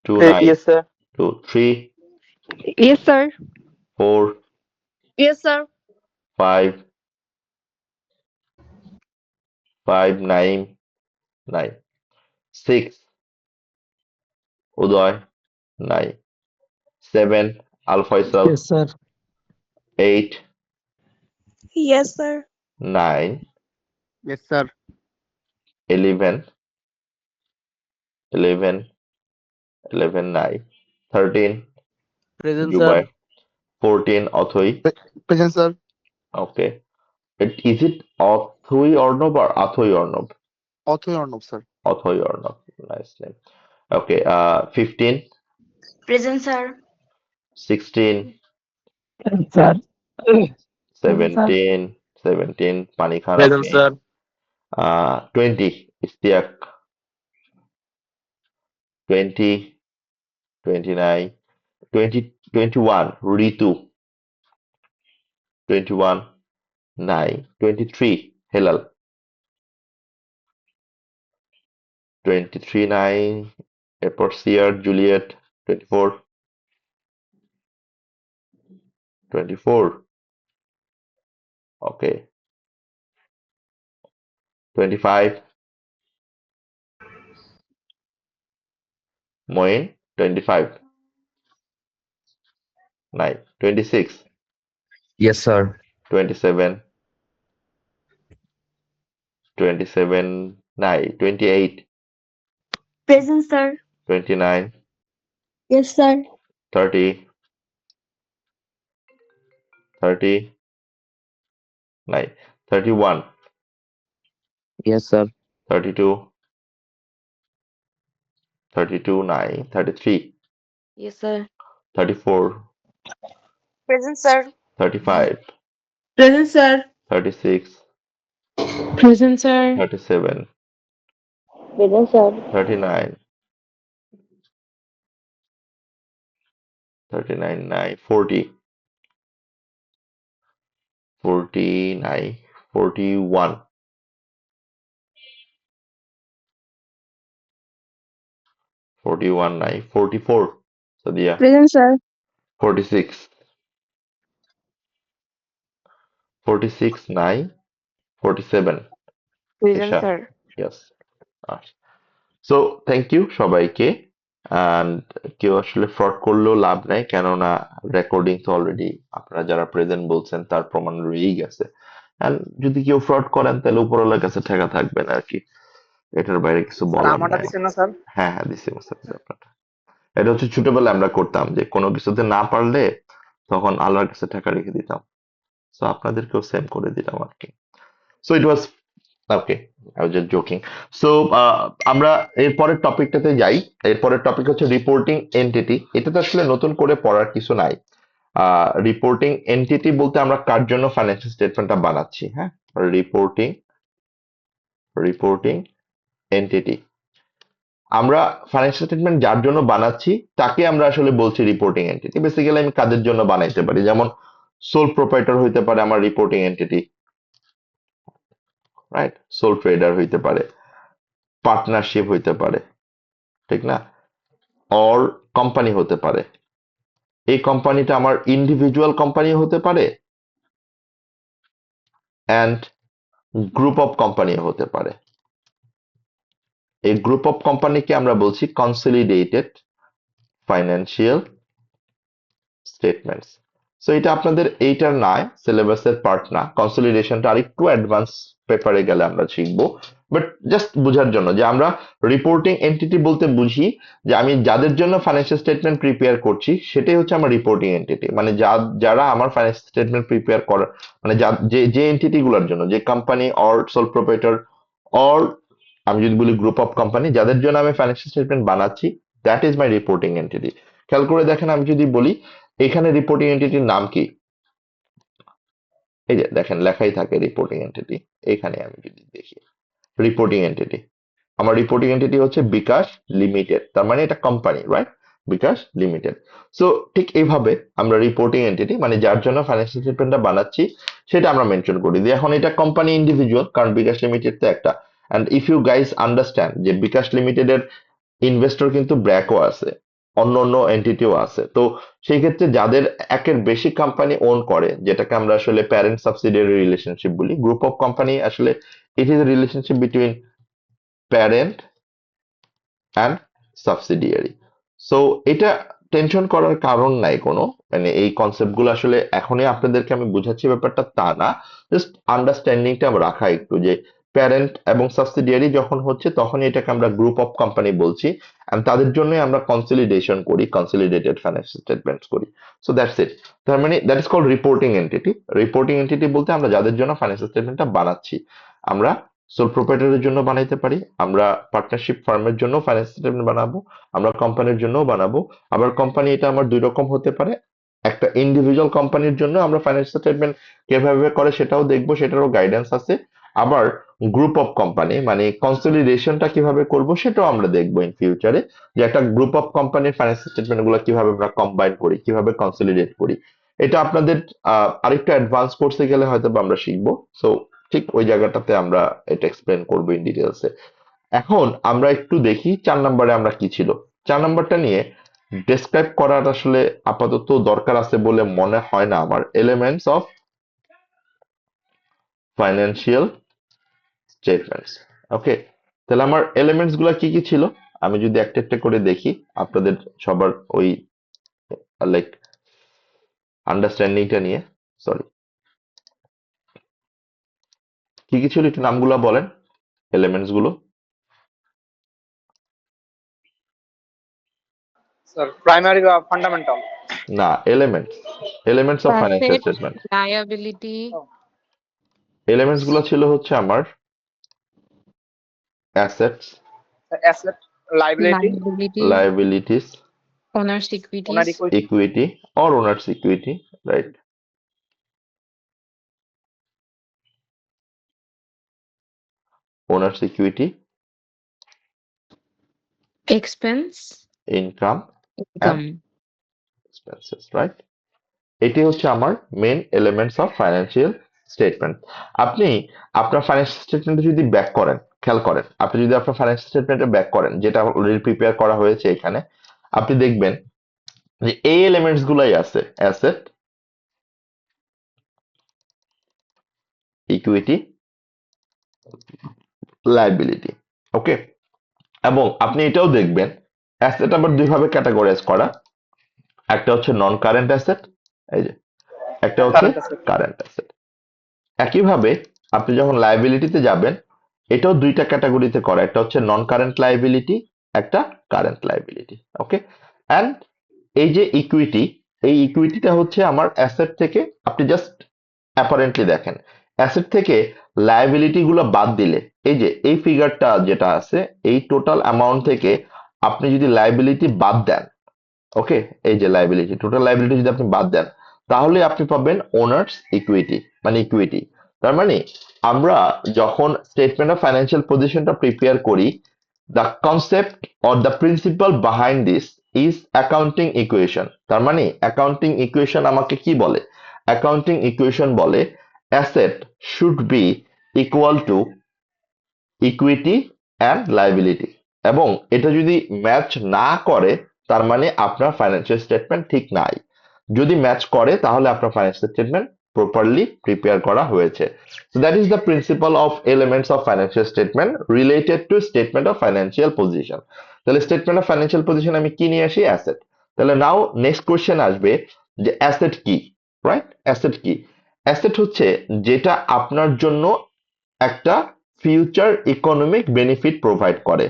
29, Yes, sir. 2, 3, Yes, sir. 4, Yes, sir. 5, 5, 9, 9, 6, Udoy, 9, 7, Al Faisal, Yes, sir. 8, Yes, sir. 9, Yes, sir. 11, 11, 11, 9, 13, Present, Jubay, sir. 14, Athoi. Present, sir. Okay. Is it Athoi Arnab or Athoi Arnab? Author or no, sir. Athoi Arnab. Nice name. Okay. 15, Present, sir. 16, Yes, sir. Yes, sir. 17, 17, পানি খান Present, আপনি। sir. 20, Ishtiaq, 20, 29, 20, 21, ঋতু, 21, 9, 23, হেলাল, 23, 9, এরপর সিয়ার, Juliet, 24, 24, okay, 25, Moin, 25, 9, 26, Yes, sir. 27, 27, 9, 28, Present, sir. 29, Yes, sir. 30, 30, 9, 31, Yes, sir. 32, 32, 9, 33, Yes, sir. 34, Present, sir. 35, Present, sir. 36, Present, sir. 37, Present, sir. 39, 39, 9, 40, 49, 41, 41, 9, 44, Sadia, Present, sir. 46, 46, 9, 47, Present, Isha, sir. yes. আচ্ছা, so thank you সবাইকে। And কেউ আসলে fraud করলেও লাভ নাই, কেননা recording তো already আপনারা যারা প্রেজেন্ট বলছেন তার প্রমাণ রয়েই গেছে। অ্যান্ড যদি কেউ ফ্রড করেন তাহলে উপরওয়ালার কাছে ঠেকা থাকবেন আর কি, এটার বাইরে কিছু স্যার বলার আমারটা নাই। দিচ্ছেন না স্যার? হ্যাঁ হ্যাঁ, দিছি মুস্তাফিজ আপনারটা। এটা হচ্ছে ছোটবেলায় আমরা করতাম যে কোনো কিছুতে না পারলে তখন আল্লাহর কাছে ঠেকা রেখে দিতাম। সো আপনাদেরকেও সেম করে দিলাম আর কি। So it was okay, I was just joking. So আমরা এরপরের টপিকটাতে যাই। এরপরের টপিক হচ্ছে রিপোর্টিং এন্টিটি। এটাতে আসলে নতুন করে পড়ার কিছু নাই। রিপোর্টিং এন্টিটি বলতে আমরা কার জন্য ফাইন্যান্সিয়াল স্টেটমেন্টটা বানাচ্ছি, হ্যাঁ? Reporting reporting entity. আমরা ফাইন্যান্সিয়াল স্টেটমেন্ট যার জন্য বানাচ্ছি তাকে আমরা আসলে বলছি রিপোর্টিং এন্টিটি। বেসিক্যালি আমি কাদের জন্য বানাইতে পারি, যেমন সোল প্রোপাইটর হইতে পারে আমার reporting entity, right? Sole trader হইতে পারে, পার্টনারশিপ হইতে পারে, ঠিক না? অর কোম্পানি হতে পারে। এই কোম্পানিটা আমার ইন্ডিভিজুয়াল কোম্পানি হতে পারে অ্যান্ড গ্রুপ অফ কোম্পানি হতে পারে। এই গ্রুপ অফ কোম্পানিকে আমরা বলছি কনসলিডেটেড ফাইন্যান্সিয়াল স্টেটমেন্টস। সো এটা আপনাদের এইটার নয়, সিলেবাসের পার্ট না। কনসলিডেশনটা আরেকটু অ্যাডভান্স পেপারে গেলে আমরা শিখবো, বাট জাস্ট বোঝার জন্য যে আমরা রিপোর্টিং এন্টিটি বলতে বুঝি যে আমি যাদের জন্য ফাইন্যান্সিয়াল স্টেটমেন্ট প্রিপেয়ার করছি সেটাই হচ্ছে আমার রিপোর্টিং এন্টিটি। মানে যারা আমার ফাইন্যান্সিয়াল স্টেটমেন্ট প্রিপেয়ার করার, মানে যে এন্টিটি গুলোর জন্য, যে company or sole proprietor or আমি যদি বলি গ্রুপ অফ কোম্পানি, যাদের জন্য আমি ফাইন্যান্সিয়াল স্টেটমেন্ট বানাচ্ছি, that is my reporting entity. খেয়াল করে দেখেন, আমি যদি বলি এখানে রিপোর্টিং এন্টিটির নাম কি, এই যে দেখেন লেখাই থাকে রিপোর্টিং এন্টিটি। এখানে আমি যদি দেখি রিপোর্টিং এন্টিটি, আমার রিপোর্টিং এন্টিটি হচ্ছে বিকাশ লিমিটেড, তার মানে এটা কোম্পানি, রাইট? বিকাশ লিমিটেড। সো ঠিক এইভাবে আমরা রিপোর্টিং এন্টিটি মানে যার জন্য ফাইন্যান্সিয়াল স্টেটমেন্টটা বানাচ্ছি সেটা আমরা মেনশন করি দিই। এখন এটা কোম্পানি ইন্ডিভিজুয়াল, কারণ বিকাশ লিমিটেড তো একটা। And if you guys understand যে বিকাশ লিমিটেডের ইনভেস্টর কিন্তু ব্র্যাকও আছে, অন্য অন্য এন্টিটিও আছে। তো সেই ক্ষেত্রে যাদের একের বেশি কোম্পানি ওন করে, যেটাকে আমরা আসলে প্যারেন্ট সাবসিডিয়ারি রিলেশনশিপ বলি, গ্রুপ অফ কোম্পানি আসলে it is relationship between parent and subsidiary. So এটা টেনশন করার কারণ নাই কোনো, মানে এই কনসেপ্ট গুলো আসলে এখনই আপনাদেরকে আমি বুঝাচ্ছি ব্যাপারটা তা না, জাস্ট আন্ডারস্ট্যান্ডিংটা রাখা একটু, যে প্যারেন্ট এবং সাবসিডিয়ারি যখন হচ্ছে তখনই এটাকে আমরা গ্রুপ অফ কোম্পানি বলছি, and তাদের জন্যই আমরা কনসলিডেশন করি, কনসলিডেটেড ফাইন্যান্সিয়াল স্টেটমেন্টস করি। So that's it. তার মানে that is called reporting entity. Reporting entity বলতে আমরা যাদের জন্য ফাইন্যান্সিয়াল স্টেটমেন্টটা বানাচ্ছি, আমরা সোল প্রোপ্রাইটরের জন্য বানাইতে পারি, আমরা পার্টনারশিপ ফার্মের জন্য ফাইন্যান্স স্টেটমেন্ট বানাবো, আমরা কোম্পানির জন্য বানাবো। আবার কোম্পানি এটা আমার দুই রকম হতে পারে, একটা ইন্ডিভিজুয়াল কোম্পানির জন্য আমরা ফাইন্যান্স স্টেটমেন্ট কিভাবে করে সেটাও দেখবো, সেটারও গাইডেন্স আছে। আবার গ্রুপ অফ কোম্পানি মানে কনসলিডেশনটা কিভাবে করব সেটাও আমরা দেখবো ইন ফিউচারে, যে একটা গ্রুপ অফ কোম্পানির ফাইন্যান্স স্টেটমেন্ট গুলো কিভাবে আমরা কম্বাইন করি, কিভাবে কনসলিডেট করি। এটা আপনাদের আরেকটু অ্যাডভান্স কোর্সে গেলে হয়তো বা আমরা শিখবো। সো ঠিক ওই জায়গাটাতে আমরা এটা এক্সপ্লেন করবো ইন ডিটেলসে। এখন আমরা একটু দেখি 4 নম্বরে আমরা কি ছিল। 4 নম্বরটা নিয়ে ডেসক্রাইব করার আসলে আপাতত দরকার আছে বলে মনে হয় না আমার। Elements of financial statements. Okay, তাহলে আমার এলিমেন্টস গুলা কি কি ছিল আমি যদি একটা একটা করে দেখি, আপনাদের সবার ওই লাইক আন্ডারস্ট্যান্ডিংটা নিয়ে। সরি, কি কি ছিল একটু নামগুলা বলেন, এলিমেন্টস গুলো। স্যার প্রাইমারি বা ফান্ডামেন্টাল? না, elements, elements of financial asset, statement. Liability, elements গুলো ছিল হচ্ছে আমার assets, asset, liability, liability, liabilities, owners equities, owner equity, equity or owner's equity, right? Owner's equity, expense, income income. and expenses, right? এটি হচ্ছে আমার main elements of financial statement. আপনি আপনার financial স্টেটমেন্টে যদি ব্যাক করেন, খেয়াল করেন, আপনি যদি আপনার ফাইন্যান্সিয়াল স্টেটমেন্টে ব্যাক করেন, যেটা অলরেডি প্রিপেয়ার করা হয়েছে এখানে, আপনি দেখবেন যে এই এলিমেন্টস গুলাই আছে, অ্যাসেট, ইকুইটি, লাইবিলিটি। ওকে, এবং আপনি এটাও দেখবেন অ্যাসেট আবার দুইভাবে ক্যাটাগরাইজ করা, একটা হচ্ছে নন কারেন্ট অ্যাসেট, এই যে একটা হচ্ছে কারেন্ট অ্যাসেট। Current asset. একইভাবে আপনি যখন লাইবিলিটিতে যাবেন, এটাও দুইটা ক্যাটাগরিতে করা, একটা হচ্ছে নন কারেন্ট লাইবিলিটি, একটা কারেন্ট লাইবিলিটি। ওকে, অ্যান্ড এই যে ইকুইটি, এই ইকুইটিটা হচ্ছে আমার অ্যাসেট থেকে, আপনি জাস্ট অ্যাপারেন্টলি দেখেন অ্যাসেট থেকে লায়াবিলিটি গুলো বাদ দিলে, এই যে এই ফিগারটা যেটা আছে, এই টোটাল অ্যামাউন্ট থেকে আপনি যদি লায়াবিলিটি বাদ দেন, ওকে, এই যে লায়াবিলিটি, টোটাল লায়াবিলিটি যদি আপনি বাদ দেন, তাহলে আপনি পাবেন ওনার্স ইকুইটি, মানে ইকুইটি। তার মানে আমরা যখন স্টেটমেন্ট অফ ফাইন্যান্সিয়াল পজিশনটা প্রিপেয়ার করি, the concept or the principal behind this is accounting equation. তার মানে অ্যাকাউন্টিং ইকুয়েশন আমাকে কি বলে? অ্যাকাউন্টিং ইকুয়েশন বলে asset should be equal to equity and liability, এবং এটা যদি ম্যাচ না করে তার মানে আপনার ফাইন্যান্সিয়াল স্টেটমেন্ট ঠিক নাই। যদি ম্যাচ করে তাহলে আপনার ফাইন্যান্সিয়াল স্টেটমেন্ট প্রপারলি প্রিপেয়ার করা হয়েছে। So that is the principle of elements of financial statement related to statement of financial position. তাহলে স্টেটমেন্ট অফ ফাইন্যান্সিয়াল পজিশন আমি কি নিয়ে আসি? অ্যাসেট। তাহলে নাও নেক্সট কোশ্চেন আসবে যে অ্যাসেট কি, রাইট? অ্যাসেট কি? অ্যাসেট হচ্ছে যেটা আপনার জন্য একটা ফিউচার ইকোনমিক বেনিফিট প্রোভাইড করে।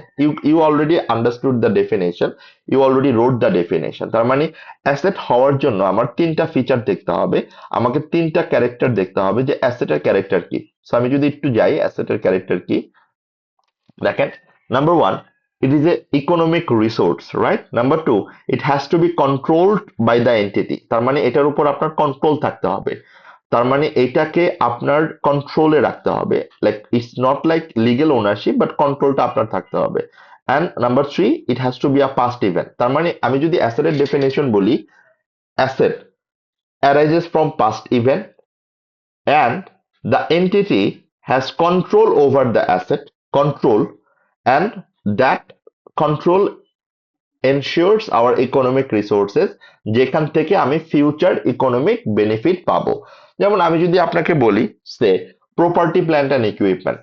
You already understood the definition, you already rode the definition. তার মানে অ্যাসেট হওয়ার জন্য আমার তিনটা ফিচার দেখতে হবে, আমাকে তিনটা ক্যারেক্টার দেখতে হবে যে অ্যাসেটের ক্যারেক্টার কি। সো আমি যদি একটু যাই অ্যাসেটের ক্যারেক্টার কি, দেখেন, number one, it is a economic resource, right? Number two, it has to be controlled by the entity, তার মানে এটার উপর আপনার কন্ট্রোল থাকতে হবে, তার মানে এটাকে আপনার কন্ট্রোলে রাখতে হবে, like it's not like legal ownership but কন্ট্রোলটা আপনার থাকতে হবে। And number three, it has to be a past event, তার মানে আমি যদি অ্যাসেটের ডেফিনেশন বলি, asset arises from past event and the entity has control over the asset, control, and that control ensures our economic resources, যেখান থেকে আমি future economic benefit পাবো। যেমন আমি যদি আপনাকে বলি সে property plant and equipment,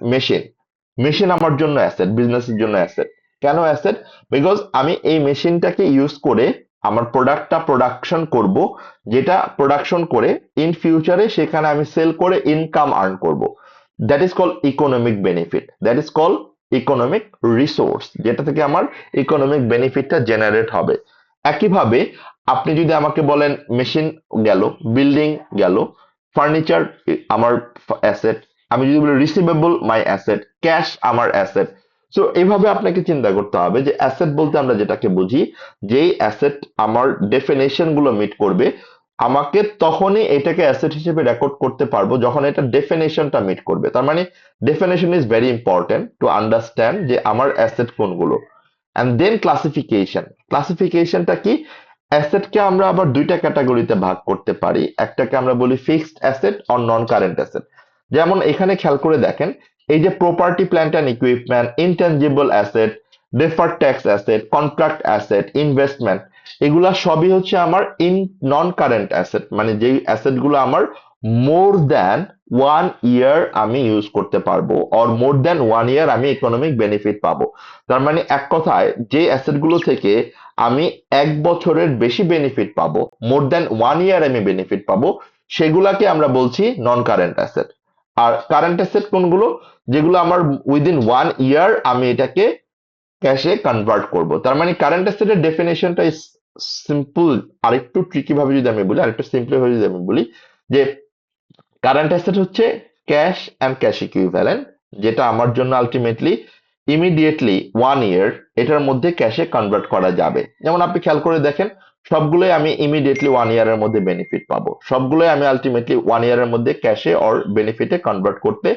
machine আমার জন্য অ্যাসেট, বিজনেসের জন্য অ্যাসেট। কেন অ্যাসেট? বিকজ আমি এই মেশিনটাকে ইউজ করে আমার প্রোডাক্টটা প্রোডাকশন করব, যেটা প্রোডাকশন করে ইন ফিউচারে সেখানে আমি সেল করে ইনকাম আর্ন করব। That is call economic benefit, that is call economic resource, যেটা থেকে আমার ইকোনমিক বেনিফিটটা জেনারেট হবে। একইভাবে আপনি যদি আমাকে বলেন মেশিন গেল, বিল্ডিং গেল, ফার্নিচার আমার অ্যাসেট, আমি যদি বলি রিসিভেবল মাই অ্যাসেট, ক্যাশ আমার অ্যাসেট। সো এইভাবে আপনাকে চিন্তা করতে হবে যে অ্যাসেট বলতে আমরা যেটাকে বুঝি, যেই অ্যাসেট আমার ডেফিনেশন গুলো মিট করবে, আমাকে তখনই এটাকে অ্যাসেট হিসেবে রেকর্ড করতে পারবো যখন এটা ডেফিনেশনটা মিট করবে। তার মানে definition is very important to understand যে আমার অ্যাসেট কোনগুলো। অ্যান্ড দেন ক্লাসিফিকেশনটা কি? অ্যাসেটকে আমরা আবার দুইটা ক্যাটাগরিতে ভাগ করতে পারি, একটাকে আমরা বলি ফিক্সড অ্যাসেট আর নন কারেন্ট অ্যাসেট। যেমন এখানে খেয়াল করে দেখেন, এই যে property plant and equipment, intangible asset, deferred tax asset, contract asset, investment, এগুলা সবই হচ্ছে আমার নন কারেন্ট অ্যাসেট, মানে যেই অ্যাসেট গুলো আমার মোর দ্যান 1 ইয়ার আমি ইউজ করতে পারবো, অর মোর দ্যান 1 ইয়ার আমি ইকোনমিক বেনিফিট পাবো। তার মানে এক কথায় যে অ্যাসেট গুলো থেকে আমি 1 বছরের বেশি বেনিফিট পাবো, মোর দ্যান 1 ইয়ার আমি বেনিফিট পাবো, সেগুলাকে আমরা বলছি নন কারেন্ট অ্যাসেট। আর কারেন্ট অ্যাসেট কোনগুলো? যেগুলো আমার উইদিন 1 ইয়ার আমি এটাকে ক্যাশে কনভার্ট করব। তার মানে কারেন্ট অ্যাসেটের ডেফিনেশনটা ইজ সিম্পল। আরেকটু ট্রিকি ভাবে যদি আমি বলি, আরেকটু সিম্পল ভাবে যদি আমি বলি, যে কারেন্ট অ্যাসেট হচ্ছে ক্যাশ অ্যান্ড ক্যাশ ইকুইভ্যালেন্ট, যেটা আমার জন্য আলটিমেটলি ইমিডিয়েটলি 1 ইয়ার এটার মধ্যে ক্যাশে কনভার্ট করা যাবে। যেমন আপনি খেয়াল করে দেখেন, সবগুলোই আমি ইমিডিয়েটলি 1 ইয়ারের মধ্যে বেনিফিট পাবো, সবগুলোই আমি আলটিমেটলি 1 ইয়ারের মধ্যে ক্যাশে অর বেনিফিটে কনভার্ট করতে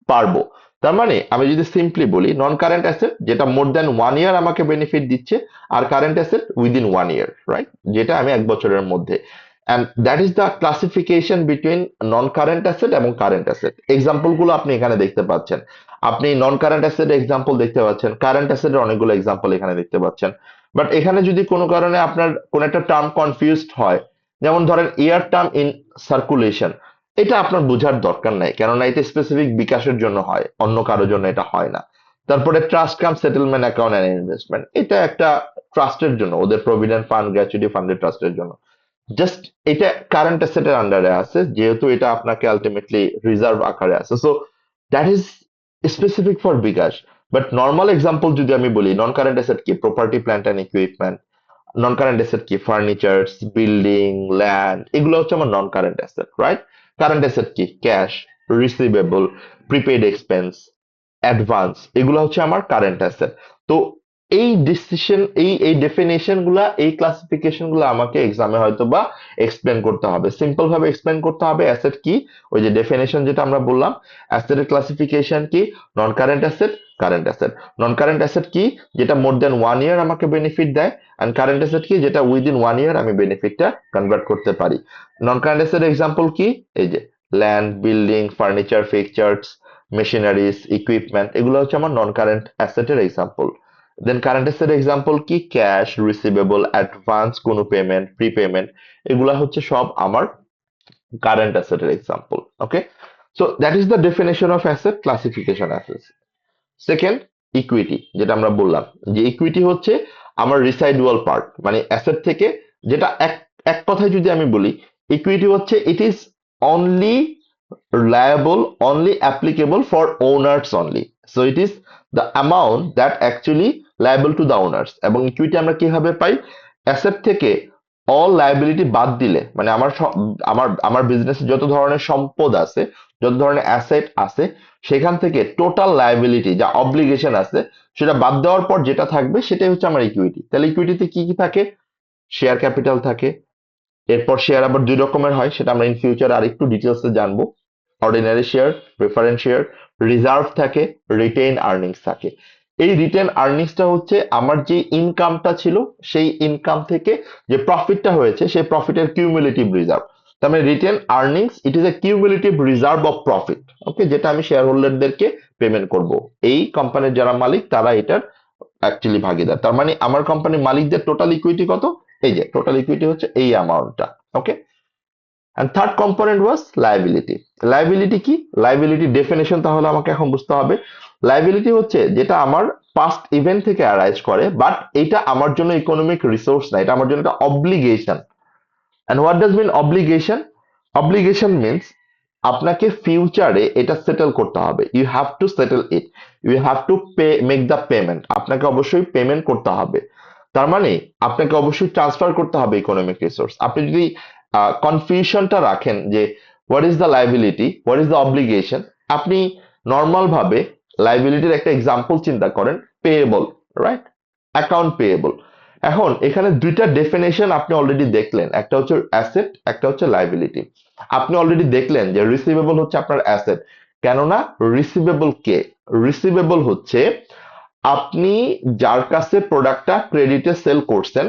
পারবো। তার মানে আমি যদি সিম্পলি বলি, নন কারেন্ট অ্যাসেট যেটা মোর দ্যান 1 ইয়ার আমাকে বেনিফিট দিচ্ছে, আর কারেন্ট অ্যাসেট উইদিন 1 ইয়ার, রাইট, যেটা আমি 1 বছরের মধ্যে। and that is the classification between non-current asset এবং current asset. এক্সাম্পল গুলো আপনি এখানে দেখতে পাচ্ছেন, আপনি নন কারেন্ট অ্যাসেট এক্সাম্পল দেখতে পাচ্ছেন, কারেন্ট অ্যাসেটের অনেকগুলো এক্সাম্পল এখানে দেখতে পাচ্ছেন। বাট এখানে যদি কোনো কারণে আপনার কোন একটা টার্ম কনফিউজড হয়, যেমন ধরেন ইয়ার টার্ম ইন সার্কুলেশন, এটা আপনার বোঝার দরকার নাই, কেননা এটা স্পেসিফিক বিকাশের জন্য হয়, অন্য কারোর জন্য এটা হয় না। তারপরে trust cum settlement account and investment, এটা একটা ট্রাস্টের জন্য, ওদের প্রভিডেন্ট ফান্ড, গ্র্যাচুইটি ফান্ডের ট্রাস্টের জন্য। জাস্ট এটা কারেন্ট অ্যাসেটের আন্ডারে আছে, যেহেতু এটা আপনাকে আলটিমেটলি রিজার্ভ আকারে আছে, so that is specific for bKash. But normal example যদি আমি বলি, নন কারেন্ট অ্যাসেট কি? Property plant and equipment. Non current asset কি? ফার্নিচার্স, বিল্ডিং, ল্যান্ড, এগুলো হচ্ছে আমার non current asset, right? Current asset কি? Cash, receivable, prepaid expense, advance, এগুলো হচ্ছে আমার কারেন্ট অ্যাসেট। তো এই ডিসিশন, এই ডেফিনেশন গুলা, এই ক্লাসিফিকেশন গুলো আমাকে এক্সামে হয়তো বা এক্সপ্লেন করতে হবে, সিম্পল ভাবে এক্সপ্লেন করতে হবে। অ্যাসেট কি? ওই যে ডেফিনেশন যেটা আমরা বললাম, অ্যাসেটের ক্লাসিফিকেশন কি? নন কারেন্ট অ্যাসেট, কারেন্ট অ্যাসেট। নন কারেন্ট অ্যাসেট কি? যেটা মোর দেন 1 ইয়ার আমাকে বেনিফিট দেয়, এন্ড কারেন্ট অ্যাসেট কি? যেটা উইদিন 1 ইয়ার আমি বেনিফিটটা কনভার্ট করতে পারি। নন কারেন্ট অ্যাসেট এক্সাম্পল কি? এই যে land, building, furniture, fixtures, machineries, equipment, এগুলো হচ্ছে আমার নন কারেন্ট অ্যাসেটের example. Then current asset example কি? ক্যাশ, রিসিভেবল, অ্যাডভান্স, কোনো পেমেন্ট, প্রিপেমেন্ট, এগুলা হচ্ছে সব আমার কারেন্ট অ্যাসেটের example. Okay, so that is the definition of asset, classification asset. Second, equity, যেটা আমরা বললাম যে ইকুইটি হচ্ছে আমার রিসাইডুয়াল পার্ট, মানে অ্যাসেট থেকে যেটা এক এক কথায় যদি আমি বলি, ইকুইটি হচ্ছে it is only liable, only applicable for owners only, so it is the amount that actually liable to the owners। এবং ইকুইটি আমরা কিভাবে পাই? অ্যাসেট থেকে অল লায়াবিলিটি বাদ দিলে, মানে আমার বিজনেসে যত ধরনের সম্পদ আছে, যত ধরনের অ্যাসেট আছে, সেখান থেকে টোটাল লায়াবিলিটি, যা অব্লিগেশন আছে, সেটা বাদ দেওয়ার পর যেটা থাকবে সেটাই হচ্ছে আমার ইকুইটি। তাহলে ইকুইটিতে কি কি থাকে? শেয়ার ক্যাপিটাল থাকে, এরপর শেয়ার আবার দুই রকমের হয়, সেটা আমরা ইন ফিউচার আর একটু ডিটেলসে জানবো। Ordinary share, preference share, reserve থাকে, রিটেইন আর্নিংস থাকে। এই রিটেইন আর্নিংসটা হচ্ছে আমার যে ইনকামটা ছিল, সেই ইনকাম থেকে যে প্রফিটটা হয়েছে, সেই প্রফিটের কিউমুলেটিভ রিজার্ভ। তার মানে retain earnings it is a cumulative reserve of profit, okay, যেটা আমি শেয়ার হোল্ডারদেরকে পেমেন্ট করব। এই কোম্পানির যারা মালিক, তারা এটার অ্যাকচুয়ালি ভাগিদার। তার মানে আমার কোম্পানির মালিকদের টোটাল ইকুইটি কত? এই যে টোটাল ইকুইটি হচ্ছে এই অ্যামাউন্টটা। Okay, and third component was liability. Liability কি? লায়াবিলিটি ডেফিনেশন তাহলে আমাকে এখন বুঝতে হবে। লায়াবিলিটি হচ্ছে যেটা আমার পাস্ট ইভেন্ট থেকে অ্যারাইজ করে, বাট এটা আমার জন্য ইকোনমিক রিসোর্স না, এটা আমার জন্য একটা obligation. And what does mean obligation? Obligation means আপনাকে ফিউচারে এটা সেটেল করতে হবে। You have to settle it, you have to pay, make the payment. আপনাকে অবশ্যই পেমেন্ট করতে হবে। তার মানে আপনাকে অবশ্যই ট্রান্সফার করতে হবে ইকোনমিক রিসোর্স। আপনি যদি কনফিউশনটা রাখেন যে what is the liability, what is the obligation, আপনি নর্মাল ভাবে লাইবিলিটির একটা এক্সাম্পল চিন্তা করেন, পেয়েবল, রাইট? Account payable. এখন এখানে দুইটা ডেফিনেশন আপনি অলরেডি দেখলেন, একটা হচ্ছে অ্যাসেট, একটা হচ্ছে লাইবিলিটি। আপনি অলরেডি দেখলেন যে রিসিভেবল হচ্ছে আপনার অ্যাসেট, কেননা রিসিভেবল কে? রিসিভেবল হচ্ছে আপনি যার কাছে প্রোডাক্টটা ক্রেডিটে সেল করছেন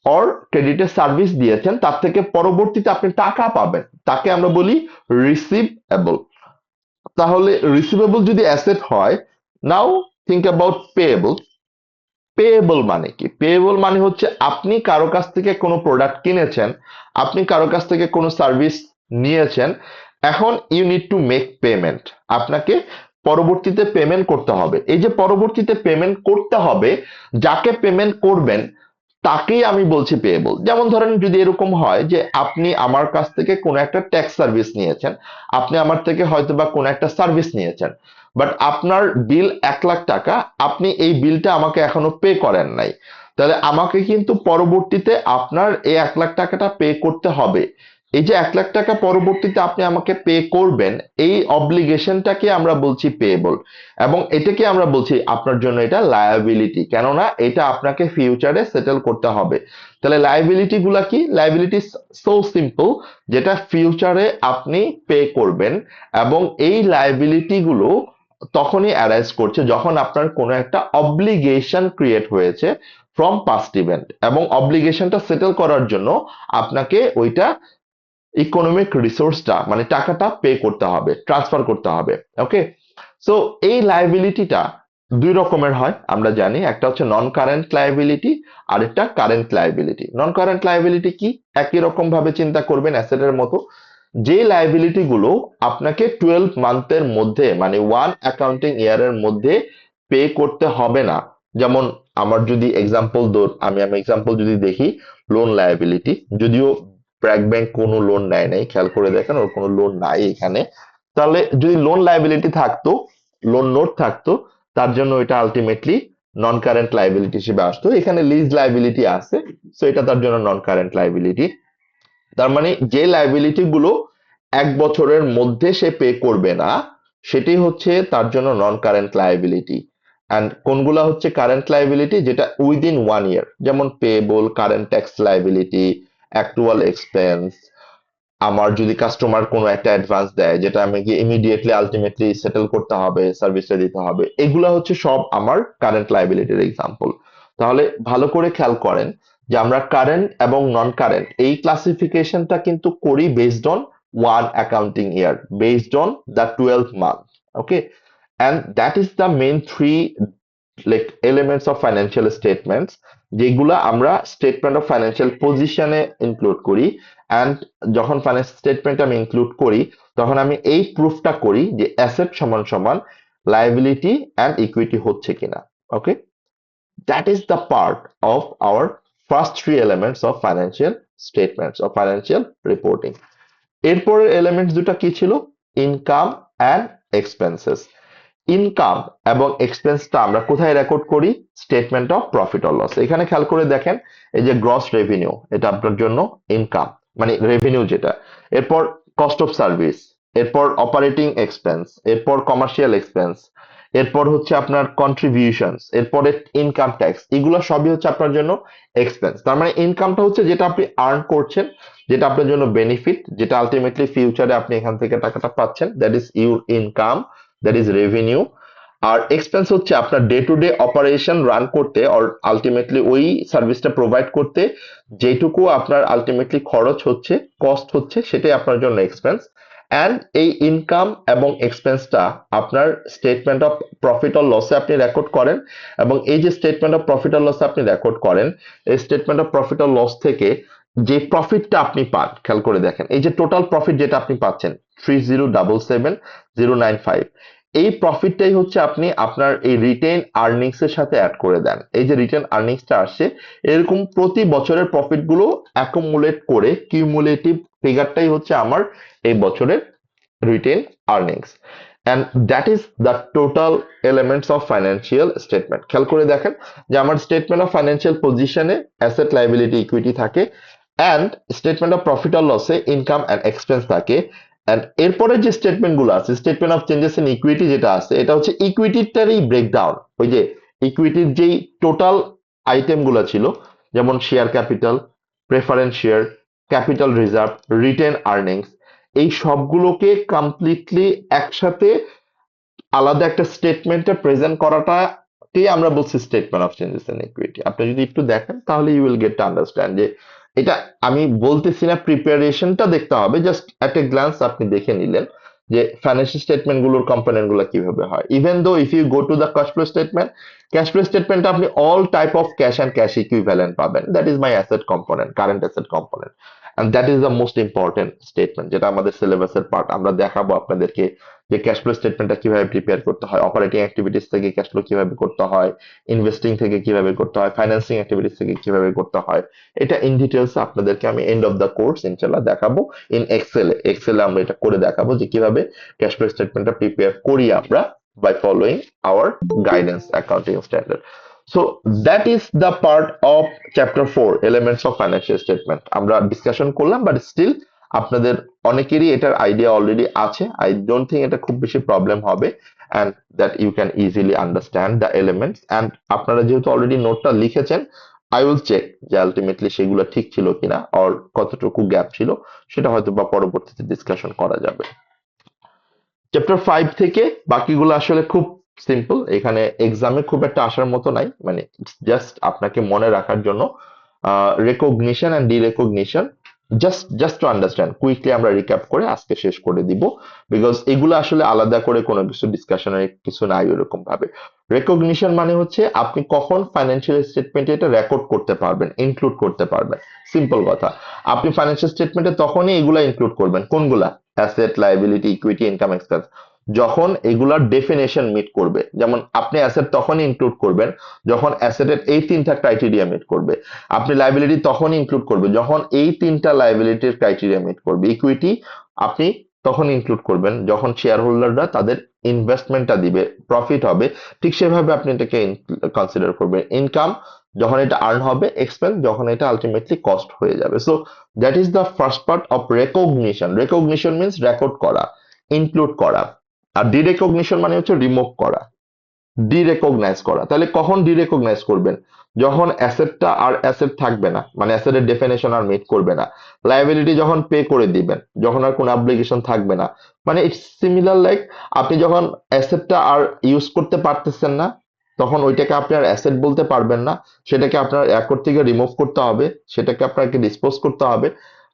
অর ক্রেডিটে সার্ভিস দিয়েছেন, তার থেকে পরবর্তীতে আপনি টাকা পাবেন, তাকে আমরা বলি রিসিভেবল। তাহলে রিসিভেবল যদি অ্যাসেট হয়, নাও থিঙ্ক অ্যাবাউট পেয়েবল। পেয়েবল মানে কি? পেয়েবল মানে হচ্ছে আপনি কারো কাছ থেকে কোনো প্রোডাক্ট কিনেছেন, আপনি কারো কাছ থেকে কোনো সার্ভিস নিয়েছেন, এখন you need to make payment, আপনাকে পরবর্তীতে পেমেন্ট করতে হবে। এই যে পরবর্তীতে পেমেন্ট করতে হবে, যাকে পেমেন্ট করবেন তাকেই আমি বলছি পেয়েবল। যেমন ধরেন যদি এরকম হয় যে আপনি আমার কাছ থেকে কোনো একটা ট্যাক্স সার্ভিস নিয়েছেন, আপনি আমার থেকে হয়তোবা কোনো একটা সার্ভিস নিয়েছেন, বাট আপনার বিল 1,00,000 টাকা, আপনি এই বিলটা আমাকে এখনো পে করেন নাই, তাহলে আমাকে কিন্তু পরবর্তীতে আপনার এই 1,00,000 টাকাটা পে করতে হবে। এই যে 1,00,000 টাকা পরবর্তীতে আপনি আমাকে পে করবেন, এই অব্লিগেশনটাকে আমরা বলছি পেয়েবল, এবং এটাকে আমরা বলছি আপনার জন্য এটা লায়াবিলিটি, কেননা এটা আপনাকে ফিউচারে সেটেল করতে হবে। তাহলে লায়াবিলিটি গুলা কি? লায়াবিলিটি সো সিম্পল, যেটা ফিউচারে আপনি পে করবেন, এবং এই লায়াবিলিটি গুলো তখনই অ্যারাইজ করছে যখন আপনার কোনো একটা অব্লিগেশন ক্রিয়েট হয়েছে ফ্রম পাস্ট ইভেন্ট, এবং অব্লিগেশনটা সেটেল করার জন্য আপনাকে ওইটা ইকোনমিক রিসোর্সটা মানে টাকাটা পে করতে হবে, ট্রান্সফার করতে হবে। ওকে, সো এই লায়াবিলিটিটা দুই রকমের হয় আমরা জানি, একটা হচ্ছে নন কারেন্ট লায়াবিলিটি, আরেকটা কারেন্ট লায়াবিলিটি। নন কারেন্ট লায়াবিলিটি কি? একই রকম ভাবে চিন্তা করবেন অ্যাসেটের মতো, যে লায়াবিলিটি গুলো আপনাকে 12 মান্থের মধ্যে মানে 1 অ্যাকাউন্টিং ইয়ারের মধ্যে পে করতে হবে না। যেমন আমার যদি এক্সাম্পল আমি এক্সাম্পল যদি দেখি, লোন লায়াবিলিটি, যদিও ব্র্যাক ব্যাংক কোনো লোন নেয় নাই, খেয়াল করে দেখেন ওর কোনো লোন নাই এখানে, তাহলে যদি লোন লায়াবিলিটি থাকতো, লোন নোট থাকতো, তার জন্য এটা আলটিমেটলি নন কারেন্ট লায়াবিলিটি হিসেবে আসতো। এখানে লিজ লায়াবিলিটি আছে, সো এটা তার জন্য নন কারেন্ট লায়াবিলিটি। তার মানে যে লায়াবিলিটি গুলো 1 বছরের মধ্যে সে পে করবে না, সেটি হচ্ছে তার জন্য নন কারেন্ট লায়াবিলিটি। এন্ড কোনগুলা হচ্ছে কারেন্ট লায়াবিলিটি? যেটা উইদিন 1 ইয়ার, যেমন payable, current tax liability, actual expense, আমার যদি কাস্টমার কোনো একটা অ্যাডভান্স দেয় যেটা আমাকে ইমিডিয়েটলি আলটিমেটলি সেটেল করতে হবে, সার্ভিসটা দিতে হবে, এগুলা হচ্ছে সব আমার কারেন্ট লায়াবিলিটির এক্সাম্পল। তাহলে ভালো করে খেয়াল করেন যে আমরা কারেন্ট এবং নন কারেন্ট এই ক্লাসিফিকেশনটা কিন্তু করি based on 1 accounting year, based on the 12 month. Okay, and that is the main 3 like elements of financial statements, যেগুলা আমরা স্টেটমেন্ট অফ ফাইন্যান্সিয়াল পজিশনে ইনক্লুড করি। এন্ড যখন ফাইন্যান্সিয়াল স্টেটমেন্ট আমি ইনক্লুড করি, তখন আমি এই প্রুফটা করি যে অ্যাসেট সমান সমান লায়াবিলিটি এন্ড ইকুইটি হচ্ছে কিনা। ওকে, that is the part of our first 3 elements of financial statements of financial reporting. এরপরের এলিমেন্টস দুটো কি ছিল? Income and expenses. ইনকাম এবং এক্সপেন্সটা আমরা কোথায় রেকর্ড করি? Statement of profit or loss. এখানে খেয়াল করে দেখেন, এই যে গ্রস রেভিনিউ, এটা আপনার জন্য ইনকাম মানে রেভিনিউ যেটা, এরপর কস্ট অফ সার্ভিস, এরপর অপারেটিং এক্সপেন্স, এরপর কমার্শিয়াল এক্সপেন্স, এরপর হচ্ছে আপনার কন্ট্রিবিউশনস, এরপরে ইনকাম ট্যাক্স, এগুলো সবই হচ্ছে আপনার জন্য এক্সপেন্স। তার মানে ইনকামটা হচ্ছে যেটা আপনি আর্ন করছেন, যেটা আপনার জন্য বেনিফিট, যেটা আলটিমেটলি ফিউচারে আপনি এখান থেকে টাকাটা পাচ্ছেন, that is your income, that is revenue. আর এক্সপেন্স হচ্ছে আপনার day to day operation run করতে আর আলটিমেটলি ওই সার্ভিসটা প্রোভাইড করতে যেটুকু আপনার আলটিমেটলি খরচ হচ্ছে, কস্ট হচ্ছে, সেটাই আপনার জন্য এক্সপেন্স। অ্যান্ড এই ইনকাম এবং এক্সপেন্সটা আপনার স্টেটমেন্ট অফ প্রফিট অর লসে আপনি রেকর্ড করেন, এবং এই যে স্টেটমেন্ট অফ প্রফিট অর লসে আপনি রেকর্ড করেন, এই statement of profit or loss থেকে যে প্রফিটটা আপনি পান, খেয়াল করে দেখেন, এই যে টোটাল প্রফিট যেটা আপনি পাচ্ছেন 3077,095, এই প্রফিটটাই হচ্ছে আপনি আপনার এই রিটেন আর্নিংস এর সাথে অ্যাড করে দেন। এই যে রিটেন আর্নিংসটা আসছে, এরকম প্রতি বছরের প্রফিট গুলো অ্যাকুমুলেট করে কিউমুলেটিভ ফিগারটাই হচ্ছে আমার এই বছরের written earnings, and that is the total elements of financial statement. খেয়াল করে দেখেন যে আমার স্টেটমেন্ট অফ ফাইন্যান্সিয়াল পজিশনে অ্যাসেট, লাইবিলিটি, ইকুইটি থাকে, and statement of profit or লসে ইনকাম অ্যান্ড এক্সপেন্স থাকে, অ্যান্ড এরপরে যে স্টেটমেন্ট গুলো আছে, statement of changes in equity যেটা আছে, এটা হচ্ছে ইকুইটিটারই ব্রেকডাউন। ওই যে ইকুইটির যেই টোটাল আইটেম গুলো ছিল, যেমন share capital, preference share, capital reserve, written earnings, এই সবগুলোকে কমপ্লিটলি একসাথে আলাদা একটা স্টেটমেন্টে প্রেজেন্ট করাটাকেই আমরা বলছি statement of changes in equity. আপনি যদি একটু দেখেন তাহলে you will get to understand যে এটা আমি বলতেছি না, প্রিপারেশনটা দেখতে হবে, জাস্ট এট এ গ্লান্স আপনি দেখে নিলেন যে ফাইন্যান্সিয়াল স্টেটমেন্ট গুলোর কম্পোনেন্ট গুলো কিভাবে হয়। Even though if you go to the cash flow statement আপনি all type of cash and cash equivalent পাবেন। That is my asset component, current asset component, and that is the most important statement, যেটা আমাদের সিলেবাসের part. আমরা দেখাবো আপনাদেরকে যে cash flow স্টেটমেন্টটা কিভাবে প্রিপেয়ার করতে হয়, অপারেটিং অ্যাক্টিভিটিস থেকে ক্যাশ ফ্লো কিভাবে করতে হয়, ইনভেস্টিং থেকে কিভাবে করতে হয়, ফাইন্যান্সিং অ্যাক্টিভিটিস থেকে কিভাবে করতে হয়, এটা ইন ডিটেলস আপনাদেরকে আমি এন্ড অফ দ্য কোর্স ইনশাআল্লাহ দেখাবো ইন এক্সেলে আমরা এটা করে দেখাবো যে কিভাবে ক্যাশ ফ্লো স্টেটমেন্টটা প্রিপেয়ার করি আমরা by following our guidance accounting standard. So that is the part of chapter 4, elements of financial statement. আমরা ডিসকাশন করলাম, বাট স্টিল আপনাদের অনেকেরই এটার আইডিয়া অলরেডি আছে। আই ডোন্ট থিঙ্ক এটা খুব বেশি প্রবলেম হবে, and that you can easily understand the elements. and আপনারা যেহেতু অলরেডি নোটটা লিখেছেন, আই উইল চেক যে আলটিমেটলি সেগুলো ঠিক ছিল কিনা, আর কতটুকু গ্যাপ ছিল, সেটা হয়তো বা পরবর্তীতে ডিসকাশন করা যাবে। চ্যাপ্টার 5 থেকে বাকিগুলো আসলে খুব সিম্পল, এখানে এক্সামে খুব একটা আসার মতো নাই, মানে জাস্ট আপনাকে মনে রাখার জন্য। Recognition and derecognition, just to understand quickly আমরা রিক্যাপ করে আজকে শেষ করে দিব, বিকজ এগুলো আসলে আলাদা করে কোনো কিছু ডিসকাশনের কিছু নাই ওরকম ভাবে। রেকগনিশন মানে হচ্ছে আপনি কখন ফাইন্যান্সিয়াল স্টেটমেন্টে এটা রেকর্ড করতে পারবেন, ইনক্লুড করতে পারবেন। সিম্পল কথা, আপনি ফাইন্যান্সিয়াল স্টেটমেন্টে তখনই এগুলা ইনক্লুড করবেন, কোনগুলা? Asset, liability, equity, income, expense, যখন এগুলার ডেফিনেশন মিট করবে। যেমন আপনি অ্যাসেট তখনই ইনক্লুড করবেন যখন অ্যাসেটের এই তিনটা ক্রাইটেরিয়া মিট করবে। আপনি লাইবিলিটি তখনই ইনক্লুড করবে যখন এই তিনটা লাইবিলিটির ক্রাইটেরিয়া মিট করবে। ইকুইটি আপনি তখন ইনক্লুড করবেন যখন শেয়ার হোল্ডাররা তাদের ইনভেস্টমেন্টটা দিবে, প্রফিট হবে, ঠিক সেভাবে আপনি এটাকে কনসিডার করবেন। ইনকাম যখন এটা আর্ন হবে, এক্সপেন্স যখন এটা আলটিমেটলি কস্ট হয়ে যাবে। So that is the first part of recognition. Recognition means record করা, ইনক্লুড করা। আর ডিরেকগনিশন মানে হচ্ছে রিমুভ করা, ডিরেকগনাইজ করা। তাহলে কখন ডিরেকগনাইজ করবেন? যখন অ্যাসেটটা আর অ্যাসেট থাকবে না, মানে অ্যাসেটের ডেফিনেশন আর মিট করবে না। লায়াবিলিটি যখন পে করে দিবেন, যখন আর কোনো অব্লিগেশন থাকবে না। মানে ইটস সিমিলার লাইক আপনি যখন অ্যাসেটটা আর ইউজ করতে পারতেছেন না, তখন ওইটাকে আপনি আর অ্যাসেট বলতে পারবেন না, সেটাকে আপনার অ্যাকাউন্ট থেকে রিমুভ করতে হবে, সেটাকে আপনাকে ডিসপোজ করতে হবে।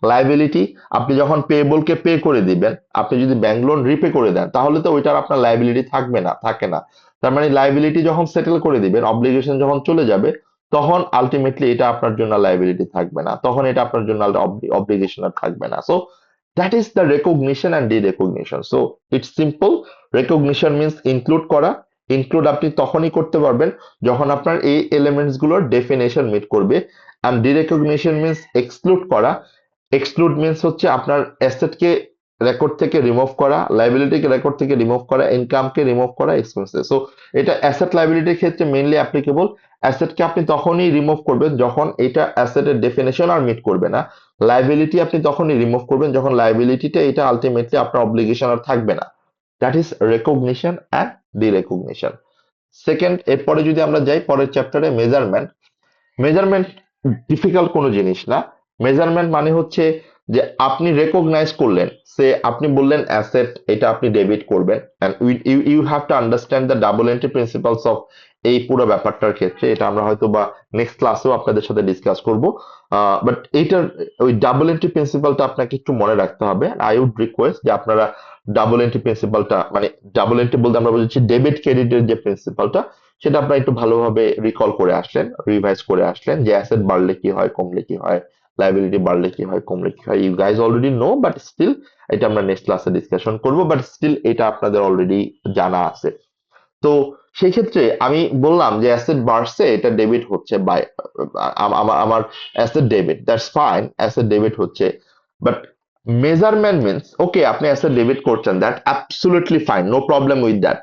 লায়াবিলিটি আপনি যখন পেয়েবলকে পে করে দিবেন, আপনি যদি ব্যাংক লোন রিপে করে দেন, তাহলে তো ওইটার আপনার লায়াবিলিটি থাকবে না, থাকে না। তার মানে লায়াবিলিটি যখন সেটেল করে দিবেন, অব্লিগেশন যখন চলে যাবে, তখন আলটিমেটলি এটা আপনার জন্য লায়াবিলিটি থাকবে না, তখন এটা আপনার জন্য অব্লিগেশন আর থাকবে না। So that is the recognition and derecognition. So it's simple. Recognition means include করা। ইনক্লুড আপনি তখনই করতে পারবেন যখন আপনার এই এলিমেন্টস গুলোর ডেফিনেশন মিট করবে। অ্যান্ড ডিরেকগনিশন মিন্স এক্সক্লুড করা। এক্সক্লুড মিন্স হচ্ছে আপনার অ্যাসেটকে রেকর্ড থেকে রিমুভ করা, লাইবিলিটিকে রেকর্ড থেকে রিমুভ করা, ইনকামকে রিমুভ করা, এক্সপেন্সেস। সো এটা অ্যাসেট লাইবিলিটির ক্ষেত্রে মেইনলি অ্যাপ্লিকেবল। অ্যাসেটকে আপনি তখনই রিমুভ করবেন যখন এটা অ্যাসেটের ডেফিনেশন আর মিট করবে না। লাইবিলিটি আপনি তখনই রিমুভ করবেন যখন লাইবিলিটিটা এটা আলটিমেটলি আপনার অব্লিগেশন আর থাকবে না। That is recognition and derecognition. Second, এরপরে যদি আমরা যাই পরের চ্যাপ্টারে, মেজারমেন্ট। মেজারমেন্ট ডিফিকাল্ট কোনো জিনিস না। মেজারমেন্ট মানে হচ্ছে যে আপনি রেকগনাইজ করলেন, সে আপনি বললেন অ্যাসেট, এটা আপনি ডেবিট করবেন, and you have to understand the double entry principles of এই পুরো ব্যাপারটার ক্ষেত্রে। এটা আমরা হয়তো বা নেক্সট ক্লাসেও আপনাদের সাথে ডিসকাস করব। বাট এইটার ওই ডাবল এন্ট্রি প্রিন্সিপালটা আপনাকে একটু মনে রাখতে হবে। আই উড রিকোয়েস্ট যে আপনারা ডাবল এন্ট্রি প্রিন্সিপালটা, মানে ডাবল এন্ট্রি বলতে আমরা বুঝছি ডেবিট ক্রেডিটের যে প্রিন্সিপালটা, সেটা আপনারা একটু ভালোভাবে রিকল করে আসলেন, রিভাইজ করে আসলেন, যে অ্যাসেট বাড়লে কি হয়, কমলে কি হয়, লাইবিলিটি বাড়লে কি হয়, কমলে কি হয়। You guys already know, but still এটা আমরা নেক্সট ক্লাসে ডিসকাশন করব, বাট স্টিল এটা আপনাদের অলরেডি জানা আছে। তো সেই ক্ষেত্রে আমি বললাম যে অ্যাসেট বাড়ছে, এটা ডেবিট হচ্ছে, বাই আমার asset debit, that's fine, asset debit হচ্ছে। বাট মেজারমেন্ট মিনস, ওকে আপনি অ্যাসেট ডেবিট করছেন, that absolutely fine, no problem with that.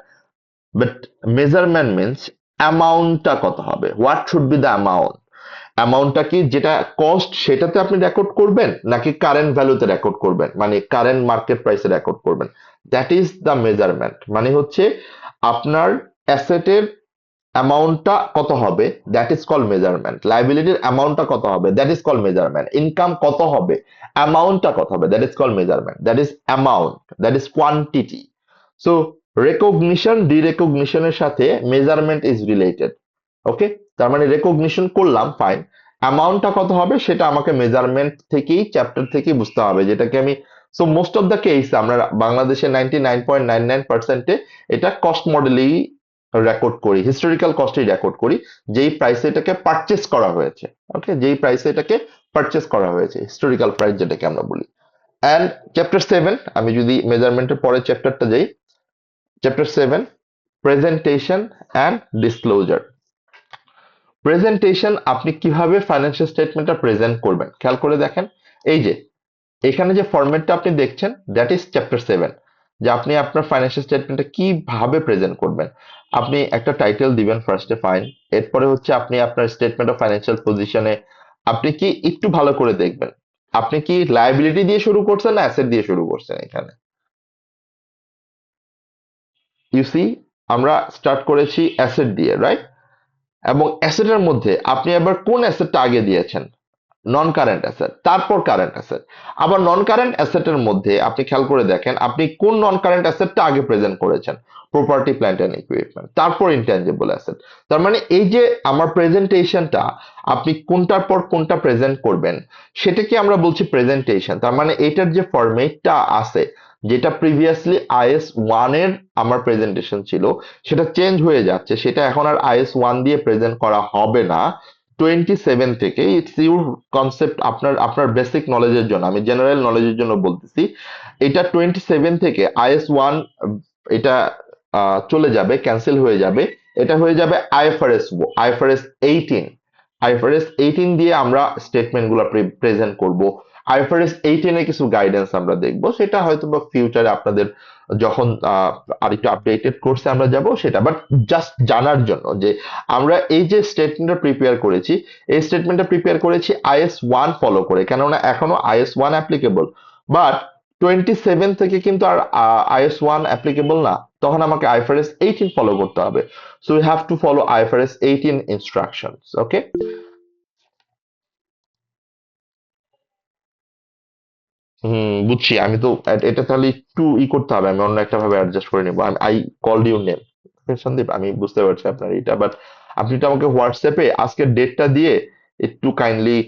But measurement means অ্যামাউন্টটা কত হবে, what should be the amount. অ্যামাউন্টটা কি, যেটা কস্ট সেটাতে আপনি রেকর্ড করবেন, নাকি কারেন্ট ভ্যালুতে রেকর্ড করবেন, মানে কারেন্ট মার্কেট প্রাইসে রেকর্ড করবেন। That is the measurement. মানে হচ্ছে আপনার অ্যাসেটের অ্যামাউন্টটা কত হবে, দ্যাট ইজ কল মেজারমেন্ট। লাইবিলিটির অ্যামাউন্টটা কত হবে, that is call measurement. Income কত হবে, অ্যামাউন্টটা কত হবে, that is call measurement. That is amount, that is quantity. So recognition, ডিরেকগনিশনের সাথে মেজারমেন্ট ইজ রিলেটেড। ওকে, তার মানে রেকগনিশন করলাম, ফাইন, অ্যামাউন্টটা কত হবে সেটা আমাকে মেজারমেন্ট থেকেই, চ্যাপ্টার থেকেই বুঝতে হবে, যেটাকে আমি, so most of the case আমরা বাংলাদেশে 99.99% এটা কস্ট মডেলেই রেকর্ড করি, হিস্টোরিক্যাল কস্টেই রেকর্ড করি, যেই প্রাইসে এটাকে পারচেস করা হয়েছে। ওকে, যেই প্রাইসে এটাকে পারচেস করা হয়েছে, হিস্টোরিক্যাল প্রাইস যেটাকে আমরা বলি। অ্যান্ড চ্যাপ্টার 7, আমি যদি মেজারমেন্টের পরে চ্যাপ্টারটা যাই, chapter 7, presentation and disclosure. Presentation, আপনি কিভাবে ফাইন্যান্সিয়াল স্টেটমেন্টটা প্রেজেন্ট করবেন, খেয়াল করে দেখেন। এই যে এখানে যে ফরম্যাটটা আপনি দেখছেন, দ্যাট ইজ চ্যাপ্টার 7, যে আপনি আপনার ফাইন্যান্সিয়াল স্টেটমেন্টটা কিভাবে প্রেজেন্ট করবেন। আপনি একটা টাইটেল দিবেন ফার্স্টে, ফাইন। এরপরে হচ্ছে আপনি আপনার স্টেটমেন্ট অফ ফাইন্যান্সিয়াল পজিশনে আপনি কি একটু ভালো করে দেখবেন, আপনি কি লায়াবিলিটি দিয়ে শুরু করছেন না অ্যাসেট দিয়ে শুরু করছেন। এখানে ইউ সি, আমরা স্টার্ট করেছি অ্যাসেট দিয়ে, রাইট? এবং অ্যাসেটের মধ্যে আপনি আবার কোন অ্যাসেটটা আগে দিয়েছেন, নন কারেন্ট অ্যাসেট, তারপর কারেন্ট অ্যাসেট। আবার নন কারেন্ট অ্যাসেটের মধ্যে আপনি খেয়াল করে দেখেন আপনি কোন নন কারেন্ট অ্যাসেটটা আগে প্রেজেন্ট করেছেন, প্রপার্টি প্ল্যান্ট এন্ড ইকুইপমেন্ট, তারপর ইনট্যাঞ্জিবল অ্যাসেট। তার মানে এই যে আমার প্রেজেন্টেশনটা, আপনি কোনটার পর কোনটা প্রেজেন্ট করবেন সেটাকে আমরা বলছি প্রেজেন্টেশন। তার মানে এটার যে ফরম্যাটটা আছে, যেটা প্রিভিয়াসলি IS-1 এর আমার প্রেজেন্টেশন ছিল, সেটা চেঞ্জ হয়ে যাচ্ছে, সেটা এখন আর IS-1 দিয়ে প্রেজেন্ট করা হবে না। 27 থেকে, ইটস ইউর কনসেপ্ট, আপনার বেসিক নলেজের জন্য, আমি জেনারেল নলেজের জন্য বলতেছি। এটা 27 থেকে IS-1 এটা চলে যাবে, ক্যান্সেল হয়ে যাবে, এটা হয়ে যাবে IFRS 18। IFRS 18 দিয়ে আমরা স্টেটমেন্ট গুলো প্রেজেন্ট করব। IFRS 18 এর কিছু গাইডেন্স আমরা দেখব, সেটা হয়তো বা ফিউচারে আপনাদের যখন আরেকটু আপডেটেড কোর্সে আমরা যাব সেটা। বাট জাস্ট জানার জন্য যে আমরা এই যে স্টেটমেন্টটা প্রিপেয়ার করেছি, এই স্টেটমেন্টটা প্রিপেয়ার করেছি IS-1 ফলো করে, কেননা এখনো IS-1 অ্যাপ্লিকেবল। বাট 27 থেকে কিন্তু আর IS-1 অ্যাপ্লিকেবল না, তখন আমাকে IFRS 18 ফলো করতে হবে। So we have to follow IFRS 18 instructions. Okay, বুঝছি। আমি তো এটা তাহলে একটু করতে হবে, আমি অন্য একটা ভাবে অ্যাডজাস্ট করে নিবো। I called your name Sandeep, আমি বুঝতে পারছি আপনার এটা, বাট আপনি তো আমাকে হোয়াটসঅ্যাপে আজকের ডেটটা দিয়ে একটু কাইন্ডলি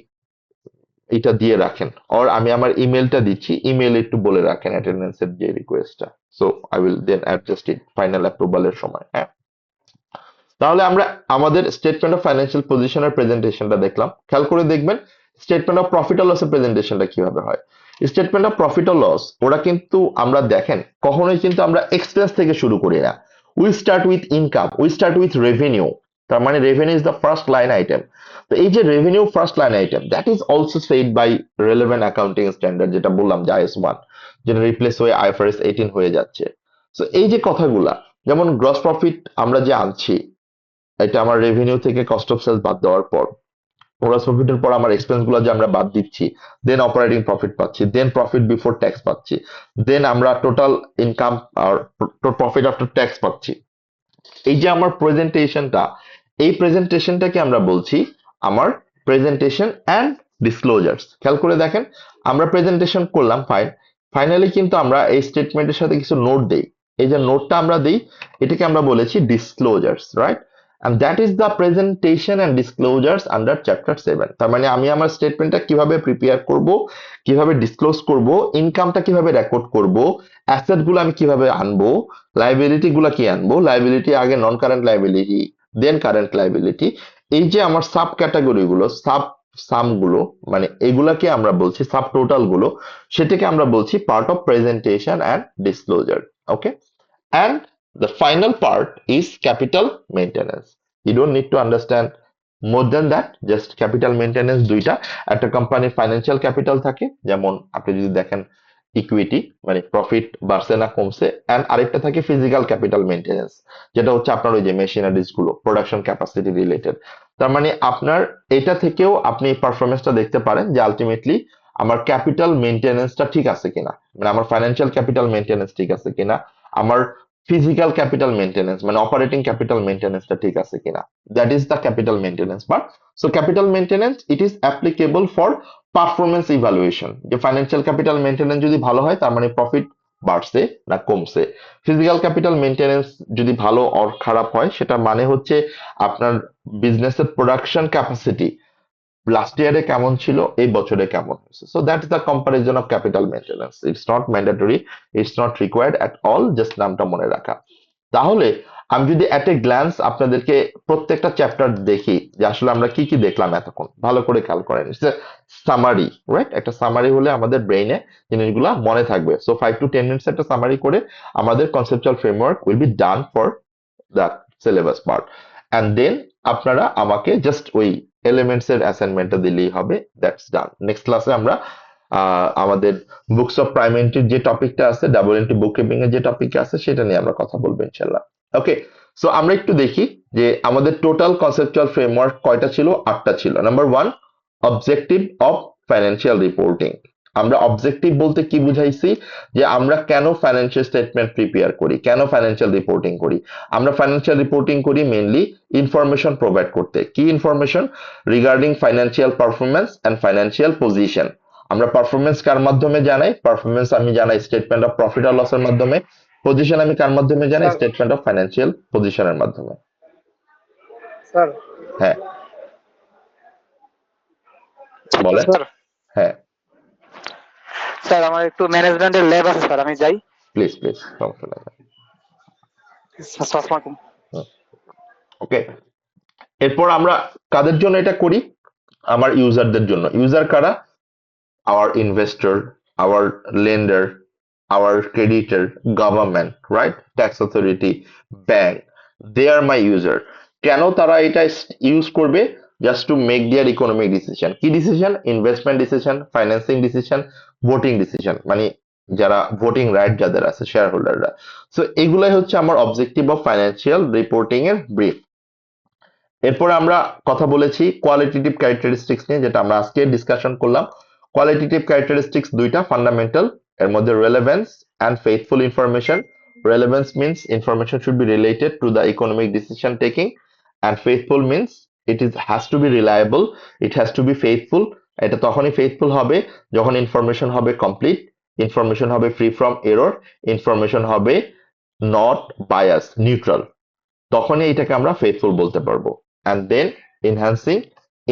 এটা দিয়ে রাখেন, অর আমি আমার ইমেলটা দিচ্ছি, ইমেলে একটু বলে রাখেন অ্যাটেন্ডেন্সের যে রিকোয়েস্টটা। So I will then adjust it final অ্যাপ্রুভালের সময়। হ্যাঁ, তাহলে আমরা আমাদের স্টেটমেন্ট অফ ফাইন্যান্সিয়াল পজিশনের প্রেজেন্টেশনটা দেখলাম। খেয়াল করে দেখবেন স্টেটমেন্ট অফ প্রফিট অর লসের প্রেজেন্টেশনটা কিভাবে হয়। Statement of profit or loss, ওরা কিন্তু আমরা দেখেন কখনোই কিন্তু আমরা এক্সপেন্স থেকে শুরু করি না। We start with income, we start with revenue. তার মানে revenue is the first line item. তো এই যে revenue first line item, that is also said by relevant accounting standard, যেটা বললাম যে IS-1, যেটা রিপ্লেস হয়ে IFRS 18 হয়ে যাচ্ছে। সো এই যে কথাগুলা, যেমন গ্রস প্রফিট আমরা যে আনছি, এটা আমার রেভিনিউ থেকে কস্ট অফ সেলস বাদ দেওয়ার পর, গ্রস প্রফিটের পর আমার এক্সপেন্স গুলো যে আমরা বাদ দিচ্ছি, দেন অপারেটিং প্রফিট পাচ্ছি, দেন প্রফিট বিফোর ট্যাক্স পাচ্ছি, দেন আমরা টোটাল ইনকাম আর প্রফিট আফটার ট্যাক্স পাচ্ছি। এই যে আমার প্রেজেন্টেশনটা, এই প্রেজেন্টেশনটাকে আমরা বলছি আমার প্রেজেন্টেশন অ্যান্ড ডিসক্লোজার্স। খেয়াল করে দেখেন, আমরা প্রেজেন্টেশন করলাম, ফাইন, ফাইনালি কিন্তু আমরা এই স্টেটমেন্টের সাথে কিছু নোট দেই। এই যে নোটটা আমরা দিই, এটাকে আমরা বলেছি ডিসক্লোজার্স, right? and that is the presentation and disclosures under chapter 7. তার মানে আমি আমার স্টেটমেন্টটা কিভাবে প্রিপেয়ার করব, কিভাবে ডিসক্লোজ করব, ইনকামটা কিভাবে রেকর্ড করব, অ্যাসেট গুলো আমি কিভাবে আনবো, লাইবিলিটি গুলো কি আনবো, লাইবিলিটি আগে নন কারেন্ট লাইবিলিটি দেন কারেন্ট লাইবিলিটি, এই যে আমার সাব ক্যাটাগরি গুলো, সাব সাম গুলো, মানে এগুলাকে আমরা বলছি সাব টোটাল গুলো, সেটাকে আমরা বলছি part of presentation and disclosure. Okay, and the final part is capital maintenance. You don't need to understand more than that, just capital maintenance দুইটা, একটা কোম্পানির ফাইন্যান্সিয়াল ক্যাপিটাল থাকে, যেমন আপনি যদি দেখেন ইকুইটি মানে প্রফিট বাড়ছে না কমছে, এন্ড আরেকটা থাকে ফিজিক্যাল ক্যাপিটাল মেইনটেনেন্স, যেটা হচ্ছে আপনার ওই যে মেশিনারিজ গুলো, প্রোডাকশন ক্যাপাসিটি রিলেটেড। তার মানে আপনার এটা থেকেও আপনি পারফরমেন্সটা দেখতে পারেন যে আলটিমেটলি আমার ক্যাপিটাল মেইনটেনেন্সটা ঠিক আছে কিনা, মানে আমার ফাইন্যান্সিয়াল ক্যাপিটাল মেইনটেনেন্স ঠিক আছে কিনা, আমার ফিজিক্যাল ক্যাপিটাল মেইনটেনেন্স মানে অপারেটিং ক্যাপিটাল মেইনটেনেন্সটা ঠিক আছে কিনা, that is the capital maintenance part. So capital maintenance it is applicable for performance evaluation, যে ফাইন্যান্সিয়াল ক্যাপিটাল মেইনটেনেন্স যদি ভালো হয় তার মানে প্রফিট বাড়ছে না কমছে, ফিজিক্যাল ক্যাপিটাল মেইনটেনেন্স যদি ভালো আর খারাপ হয় সেটা মানে হচ্ছে আপনার বিজনেসের প্রোডাকশন ক্যাপাসিটি লাস্ট ইয়ারে কেমন ছিল, এই বছরে কেমন হয়েছে। So that is the comparison of capital maintenance, it's not mandatory, it's not required at all, just নামটা মনে রাখা। তাহলে আমি যদি অ্যাট এ গ্ল্যান্স আপনাদেরকে প্রত্যেকটা চ্যাপ্টার দেখি যে আসলে আমরা কি কি দেখলাম এতক্ষণ, ভালো করে খেয়াল করেন, ইটস এ সামারি, রাইট? একটা সামারি হলে আমাদের ব্রেইনে জিনিসগুলো মনে থাকবে। সো 5 to 10 মিনিটস একটা সামারি করে আমাদের conceptual framework will be done for the syllabus part, and then আপনারা আমাকে জাস্ট ওই এলিমেন্টস এর অ্যাসাইনমেন্টটা দিলেই হবে, দ্যাটস ডান। নেক্সট ক্লাসে আমরা আমাদের বুকস অফ প্রাইম এন্ট্রির যে টপিকটা আছে, ডাবল এন্ট্রি বুক কিপিং এর যে টপিক আছে, সেটা নিয়ে আমরা কথা বলবো ইনশাআল্লাহ। ওকে, সো আমরা একটু দেখি যে আমাদের টোটাল কনসেপচুয়াল ফ্রেমওয়ার্ক কয়টা ছিল? 8টা ছিল। Number 1, objective of financial reporting. আমরা অবজেক্টিভ বলতে কি বুঝাইছি, যে আমরা কেন ফাইন্যান্সিয়াল স্টেটমেন্ট প্রিপেয়ার করি, কেন ফাইন্যান্সিয়াল রিপোর্টিং করি। আমরা ফাইন্যান্সিয়াল রিপোর্টিং করি মেইনলি ইনফরমেশন প্রোভাইড করতে। কি information? Regarding financial performance and financial position. আমরা পারফরমেন্স কার মাধ্যমে জানাই? পারফরমেন্স আমি জানাই স্টেটমেন্ট অফ প্রফিট আর লসের মাধ্যমে। পজিশন আমি কার মাধ্যমে জানাই? স্যার স্টেটমেন্ট অফ ফাইন্যান্সিয়াল পজিশনের মাধ্যমে। স্যার হ্যাঁ বলেন। স্যার হ্যাঁ স্যার আমার একটু ম্যানেজমেন্টের ল্যাব আছে স্যার, আমি যাই। প্লিজ প্লিজ, সমস্যা নাই। আসসালামু আলাইকুম। ওকে, এরপর আমরা কাদের জন্য এটা করি? আমার ইউজারদের জন্য। ইউজার কারা? our investor, our lender, our creditor, government, right? Tax authority, bank, they are my user. কেন তারা এটা ইউজ করবে? Just to make their economic decision. কি decision? Investment decision, financing decision, voting decision, মানে যারা ভোটিং রাইট যাদের আছে, share হোল্ডাররা। সো এগুলাই হচ্ছে আমার অবজেক্টিভ অফ ফাইন্যান্সিয়াল রিপোর্টিং এর ব্রিফ। এরপর আমরা কথা বলেছি কোয়ালিটেটিভ ক্যারেক্টারিস্টিক্স নিয়ে, যেটা আমরা আজকে ডিসকাশন করলাম। কোয়ালিটেটিভ ক্যারেক্টারিস্টিক্স দুইটা ফান্ডামেন্টাল, এর মধ্যে relevance and faithful information. Relevance means information should be related to the economic decision taking, and faithful means it has to be reliable, it has to be faithful. এটা তখনই faithful হবে যখন information হবে complete, information হবে free from error, information হবে not bias, neutral, তখনই এটাকে আমরা ফেইথফুল বলতে পারবো। And then enhancing.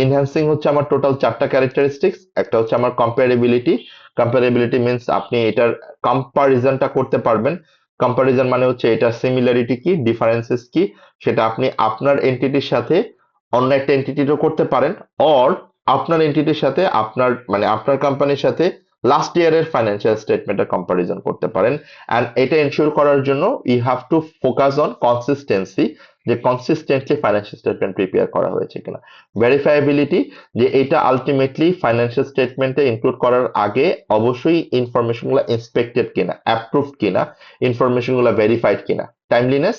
এনহ্যান্সিং হচ্ছে আমার টোটাল 4টা ক্যারেক্টারিস্টিক্স। একটা হচ্ছে আমার কম্পারেবিলিটি। কম্পারেবিলিটি মিন্স আপনি এটার কম্পারিজনটা করতে পারবেন। কম্পারিজন মানে হচ্ছে এটা সিমিলারিটি কি, ডিফারেন্সেস কি, সেটা আপনি আপনার এন্টিটির সাথে অন্য একটা এন্টিটিরও করতে পারেন, অর আপনার এন্টিটির সাথে আপনার মানে আপনার কোম্পানির সাথে লাস্ট ইয়ারের ফাইন্যান্সিয়াল স্টেটমেন্টের কম্পারিজন করতে পারেন। অ্যান্ড এটা এনশিওর করার জন্য you have to focus on consistency, যে কনসিস্টেন্টলি ফাইন্যান্সিয়াল স্টেটমেন্ট প্রিপেয়ার করা হয়েছে কিনা। ভেরিফায়াবিলিটি, যে এটা আলটিমেটলি ফাইন্যান্সিয়াল স্টেটমেন্টে ইনক্লুড করার আগে অবশ্যই ইনফরমেশনগুলো ইন্সপেক্টেড কিনা, অ্যাপ্রুভড কিনা, ইনফরমেশনগুলো ভেরিফাইড কিনা। টাইমলিনেস,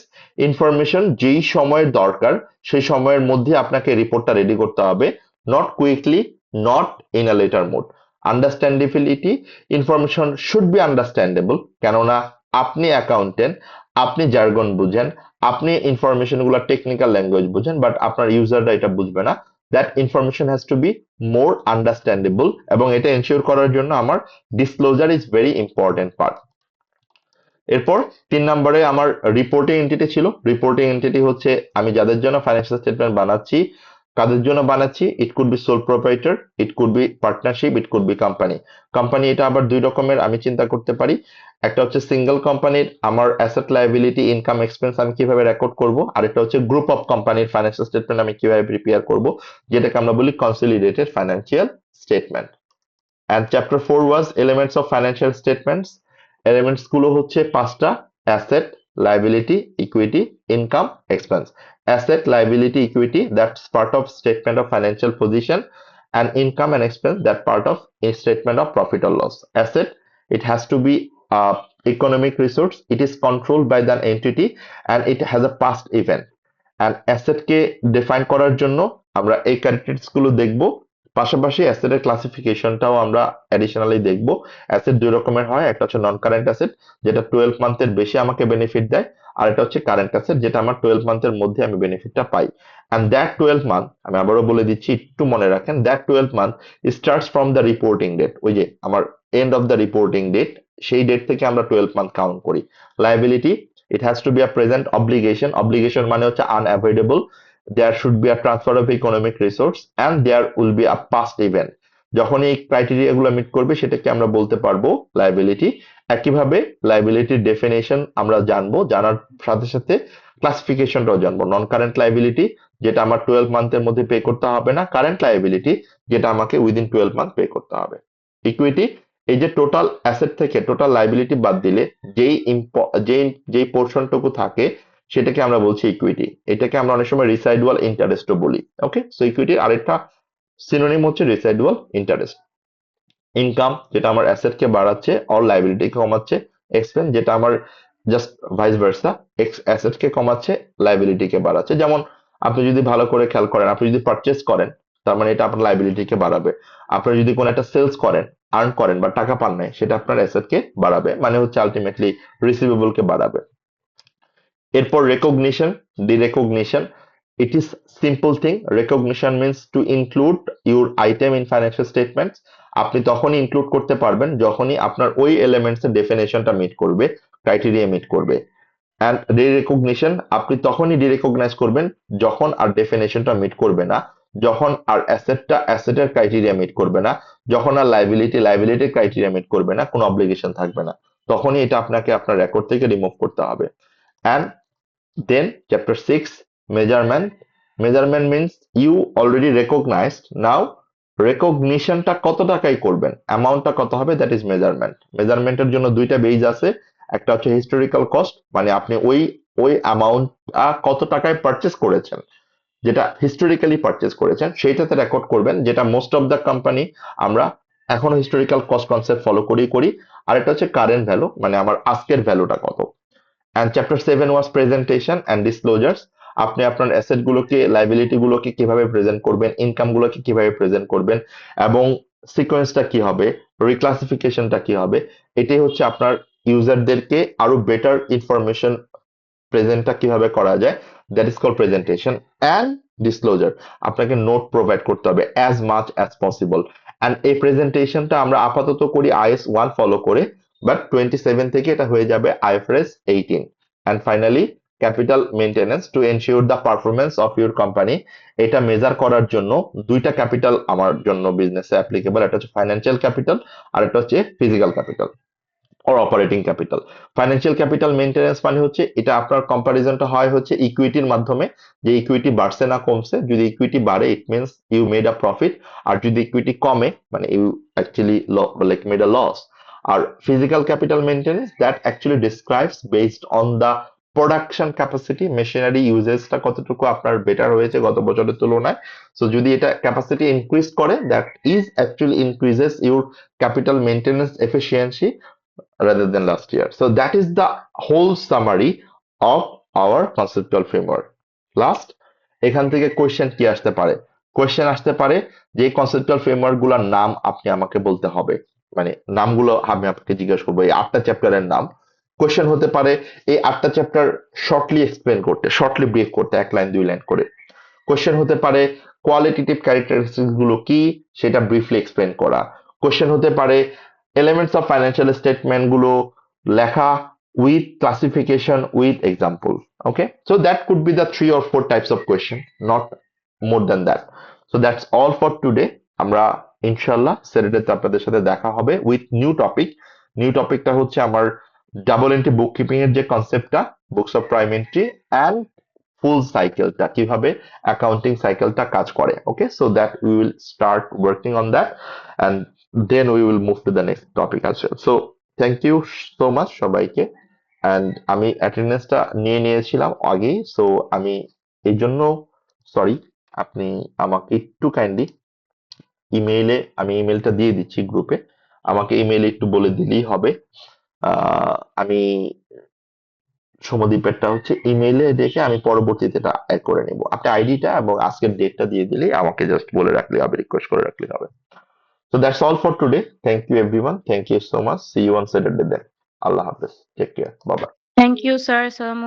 ইনফরমেশন যেই সময়ের দরকার সেই সময়ের মধ্যে আপনাকে রিপোর্টটা রেডি করতে হবে, not quickly, not in a later mode. Understandability, information should be understandable, কেননা আপনি অ্যাকাউন্টেন্ট, আপনি জার্গন বুঝেন, আপনি ইনফরমেশন গুলো টেকনিক্যাল ল্যাঙ্গুয়েজ বুঝেন, বাট আপনার ইউজাররা এটা বুঝবে না। That information has to be more understandable, এবং এটা এনশিওর করার জন্য আমার disclosure is very important part. এরপর 3 নম্বরে আমার রিপোর্টিং এন্টিটি ছিল। রিপোর্টিং এন্টিটি হচ্ছে আমি যাদের জন্য ফাইন্যান্সিয়াল স্টেটমেন্ট বানাচ্ছি, কাদের জন্য বানাচ্ছি, it could be sole proprietor, it could be partnership, it could be company. Company এটা আবার দুই রকমের আমি চিন্তা করতে পারি। একটা হচ্ছে সিঙ্গেল কোম্পানির আমার অ্যাসেট লায়াবিলিটি ইনকাম এক্সপেন্স আমি কিভাবে রেকর্ড করব, আর একটা হচ্ছে গ্রুপ অফ কোম্পানির ফাইন্যান্সিয়াল স্টেটমেন্ট আমি কিভাবে প্রিপেয়ার করব, যেটাকে আমরা বলি consolidated financial statement. And chapter 4 was elements of financial statements. Elements গুলো হচ্ছে 5টা: asset, liability, equity, income, expense. Asset, liability, equity, that's part of statement of financial position, and income and expense, that part of a statement of profit or loss. Asset, it has to be economic resource, it is controlled by the entity, and it has a past event. And asset K define করার জন্য আমরা এই characteristics গুলো দেখব, পাশাপাশি অ্যাসেটের ক্লাসিফিকেশনটাও আমরা additionally দেখব। Asset দুই রকমের হয়, একটা হচ্ছে নন কারেন্ট অ্যাসেট যেটা 12 মান্থের বেশি আমাকে বেনিফিট দেয়, আর এটা হচ্ছে কারেন্ট অ্যাসেট যেটা আমার 12 মান্থের মধ্যে আমি বেনিফিটটা পাই। অ্যান্ড দ্যাট 12 মান্থ, আমি আবারও বলে দিচ্ছি, একটু মনে রাখেন, that 12 month starts from the reporting date. ওই যে আমার end of the reporting date, সেই ডেট থেকে আমরা 12 মান্থ কাউন্ট করি। Liability, it has to be a present obligation. Obligation মানে হচ্ছে unavoidable. There should be a transfer of economic resource and there will be a past event. যখন এই criteria গুলো meet করবে সেটাকে আমরা বলতে পারবো লায়াবিলিটি। একইভাবে লায়াবিলিটির ডেফিনেশন আমরা জানবো, জানার সাথে সাথে ক্লাসিফিকেশনটাও জানবো। নন কারেন্ট লায়াবিলিটি যেটা আমার 12 মান্থের মধ্যে পে করতে হবে না, কারেন্ট লায়াবিলিটি যেটা আমাকে উইদিন 12 মান্থ পে করতে হবে। ইকুইটি, এই যে টোটাল অ্যাসেট থেকে টোটাল লায়াবিলিটি বাদ দিলে যেই পোর্শনটুকু থাকে সেটাকে আমরা বলছি ইকুইটি। এটাকে আমরা অনেক সময় রিসাইডুয়াল ইন্টারেস্টও বলি। ওকে, সো ইকুইটির আরেকটা সিনোনিম হচ্ছে রিসাইডুয়াল ইন্টারেস্ট। ইনকাম যেটা আমার অ্যাসেটকে বাড়াচ্ছে অর লায়াবিলিটিকে কমাচ্ছে। এক্সপেন্স যেটা আমার জাস্ট ভাইস ভার্সা, অ্যাসেটকে কমাচ্ছে লায়াবিলিটিকে বাড়াচ্ছে। যেমন আপনি যদি ভালো করে খেয়াল করেন, আপনি যদি পারচেস করেন তার মানে এটা আপনার লায়াবিলিটিকে বাড়াবে। আপনি যদি কোনো একটা সেলস করেন, আর্ন করেন বা টাকা পান নাই, সেটা আপনার অ্যাসেটকে বাড়াবে, মানে হচ্ছে আলটিমেটলি রিসিভেবলকে বাড়াবে। এরপর recognition, ডিরেকগনিশন, it is simple thing. Recognition means to include your item in financial statements. আপনি তখনই ইনক্লুড করতে পারবেন যখনই আপনার ওই এলিমেন্টস এর ডেফিনেশনটা মিট করবে, ক্রাইটেরিয়া মিট করবে। অ্যান্ড ডিরেকগনিশন, আপনি তখনই ডিরেকগনাইজ করবেন যখন আর ডেফিনেশনটা মিট করবে না, যখন আর অ্যাসেটের ক্রাইটেরিয়া মিট করবে না, যখন আর লাইবিলিটির ক্রাইটেরিয়া মিট করবে না, কোনো অব্লিগেশন থাকবে না, তখনই এটা আপনাকে আপনার রেকর্ড থেকে রিমুভ করতে হবে। And then chapter 6, measurement. Measurement means you already recognized, now রেকগনিশনটা কত টাকায় করবেন, অ্যামাউন্টটা কত হবে, দ্যাট ইজ মেজারমেন্ট। মেজারমেন্টের জন্য দুইটা বেজ আছে, একটা হচ্ছে হিস্টোরিক্যাল কস্ট, মানে আপনি ওই অ্যামাউন্ট কত টাকায় পারচেস করেছেন, যেটা হিস্টোরিক্যালি পারচেস করেছেন সেইটাতে রেকর্ড করবেন, যেটা মোস্ট অফ দ্য কোম্পানি আমরা এখনো হিস্টোরিক্যাল কস্ট কনসেপ্ট ফলো করি। আর একটা হচ্ছে কারেন্ট ভ্যালু, মানে আমার আজকের ভ্যালুটা কত। And chapter 7 was presentation and disclosures. আপনি আপনার অ্যাসেট গুলোকে, লায়াবিলিটি গুলোকে কিভাবে প্রেজেন্ট করবেন, ইনকাম গুলোকে কিভাবে প্রেজেন্ট করবেন, এবং সিকোয়েন্সটা কি হবে, রিক্লাসিফিকেশনটা কি হবে, এটাই হচ্ছে আপনার ইউজারদেরকে আরো বেটার ইনফরমেশন প্রেজেন্টটা কিভাবে করা যায়, that is called presentation and disclosure. আপনাকে নোট প্রোভাইড করতে হবে as much as possible. And এই প্রেজেন্টেশনটা আমরা আপাতত করি IAS 1 ফলো করে, বাট 27 থেকে এটা হয়ে যাবে IFRS 18। And finally capital maintenance, to ensure the performance of your company. এটা মেজার করার জন্য দুইটা ক্যাপিটাল আমার জন্য বিজনেসে অ্যাপ্লিকেবল, একটা হচ্ছে ফাইন্যান্সিয়াল ক্যাপিটাল আর একটা হচ্ছে physical capital or operating capital. Financial capital maintenance মানে হচ্ছে এটা আপনার কম্পারিজনটা হয় হচ্ছে ইকুইটির মাধ্যমে, যে ইকুইটি বাড়ছে না কমছে। যদি ইকুইটি বাড়ে it means you made a profit, আর যদি ইকুইটি কমে মানে you actually like made a loss. আর physical capital maintenance that actually describes based on the production capacity, machinery ইউজেসটা কতটুকু আপনার বেটার হয়েছে গত বছরের তুলনায়। সো যদি এটা ক্যাপাসিটি ইনক্রিজ করে, that is actually increases your capital maintenance efficiency rather than last year. So that is the whole summary of our conceptual framework. Last, এখান থেকে কোয়েশ্চেন কি আসতে পারে? কোয়েশ্চেন আসতে পারে যে কনসেপচুয়াল ফ্রেমওয়ার্ক গুলোর নাম আপনি আমাকে বলতে হবে, মানে নামগুলো আমি আপনাকে জিজ্ঞেস করবো, এই 8টা চ্যাপ্টারের নাম। কোয়েশ্চেন হতে পারে এই 8টা চ্যাপ্টার শর্টলি এক্সপ্লেন করতে, শর্টলি ব্রিফ করতে, 1 লাইন 2 লাইন করে। কোয়েশ্চেন হতে পারে কোয়ালিটেটিভ ক্যারেক্টারিস্টিক্স গুলো কি সেটা ব্রিফলি এক্সপ্লেন করা। কোয়েশ্চেন হতে পারে এলিমেন্টস অফ ফাইন্যান্সিয়াল স্টেটমেন্ট গুলো লেখা with classification with example. Okay, so that could be the 3 or 4 types of question, not more than that. So that's all for today. আমরা ইনশাল্লাহ স্যাটারডেতে আপনাদের সাথে দেখা হবে উইথ নিউ টপিকটা হচ্ছে আমার ডাবল এন্ট্রি বুক কিপিং এর যে কনসেপ্টটা, books of prime entry and full সাইকেলটা, কিভাবে অ্যাকাউন্টিং সাইকেলটা কাজ করে। Okay, so that we will start working on that and then we will move to the next topic as well. So thank you so much সবাইকে। And আমি অ্যাটেন্ডেন্সটা নিয়েছিলাম আগেই, সো আমি এই জন্য সরি। আপনি আমাকে একটু কাইন্ডলি আমি ইমেলটা দিয়ে দিচ্ছি গ্রুপে, আমাকে ইমেইলে একটু বলে দিলেই হবে। আমি সমদ্বীপেরটা হচ্ছে ইমেইলে দেখে আমি পরবর্তীতে এটা অ্যাড করে নেব। আপনি আইডিটা এবং আজকের ডেটটা দিয়ে দিলেই আমাকে জাস্ট বলে রাখলে হবে, রিকোয়েস্ট করে রাখলে হবে। So that's all for today. Thank you everyone. Thank you so much. See you on Saturday then. Allah Hafiz. Take care. Bye bye. Thank you, sir. Assalamu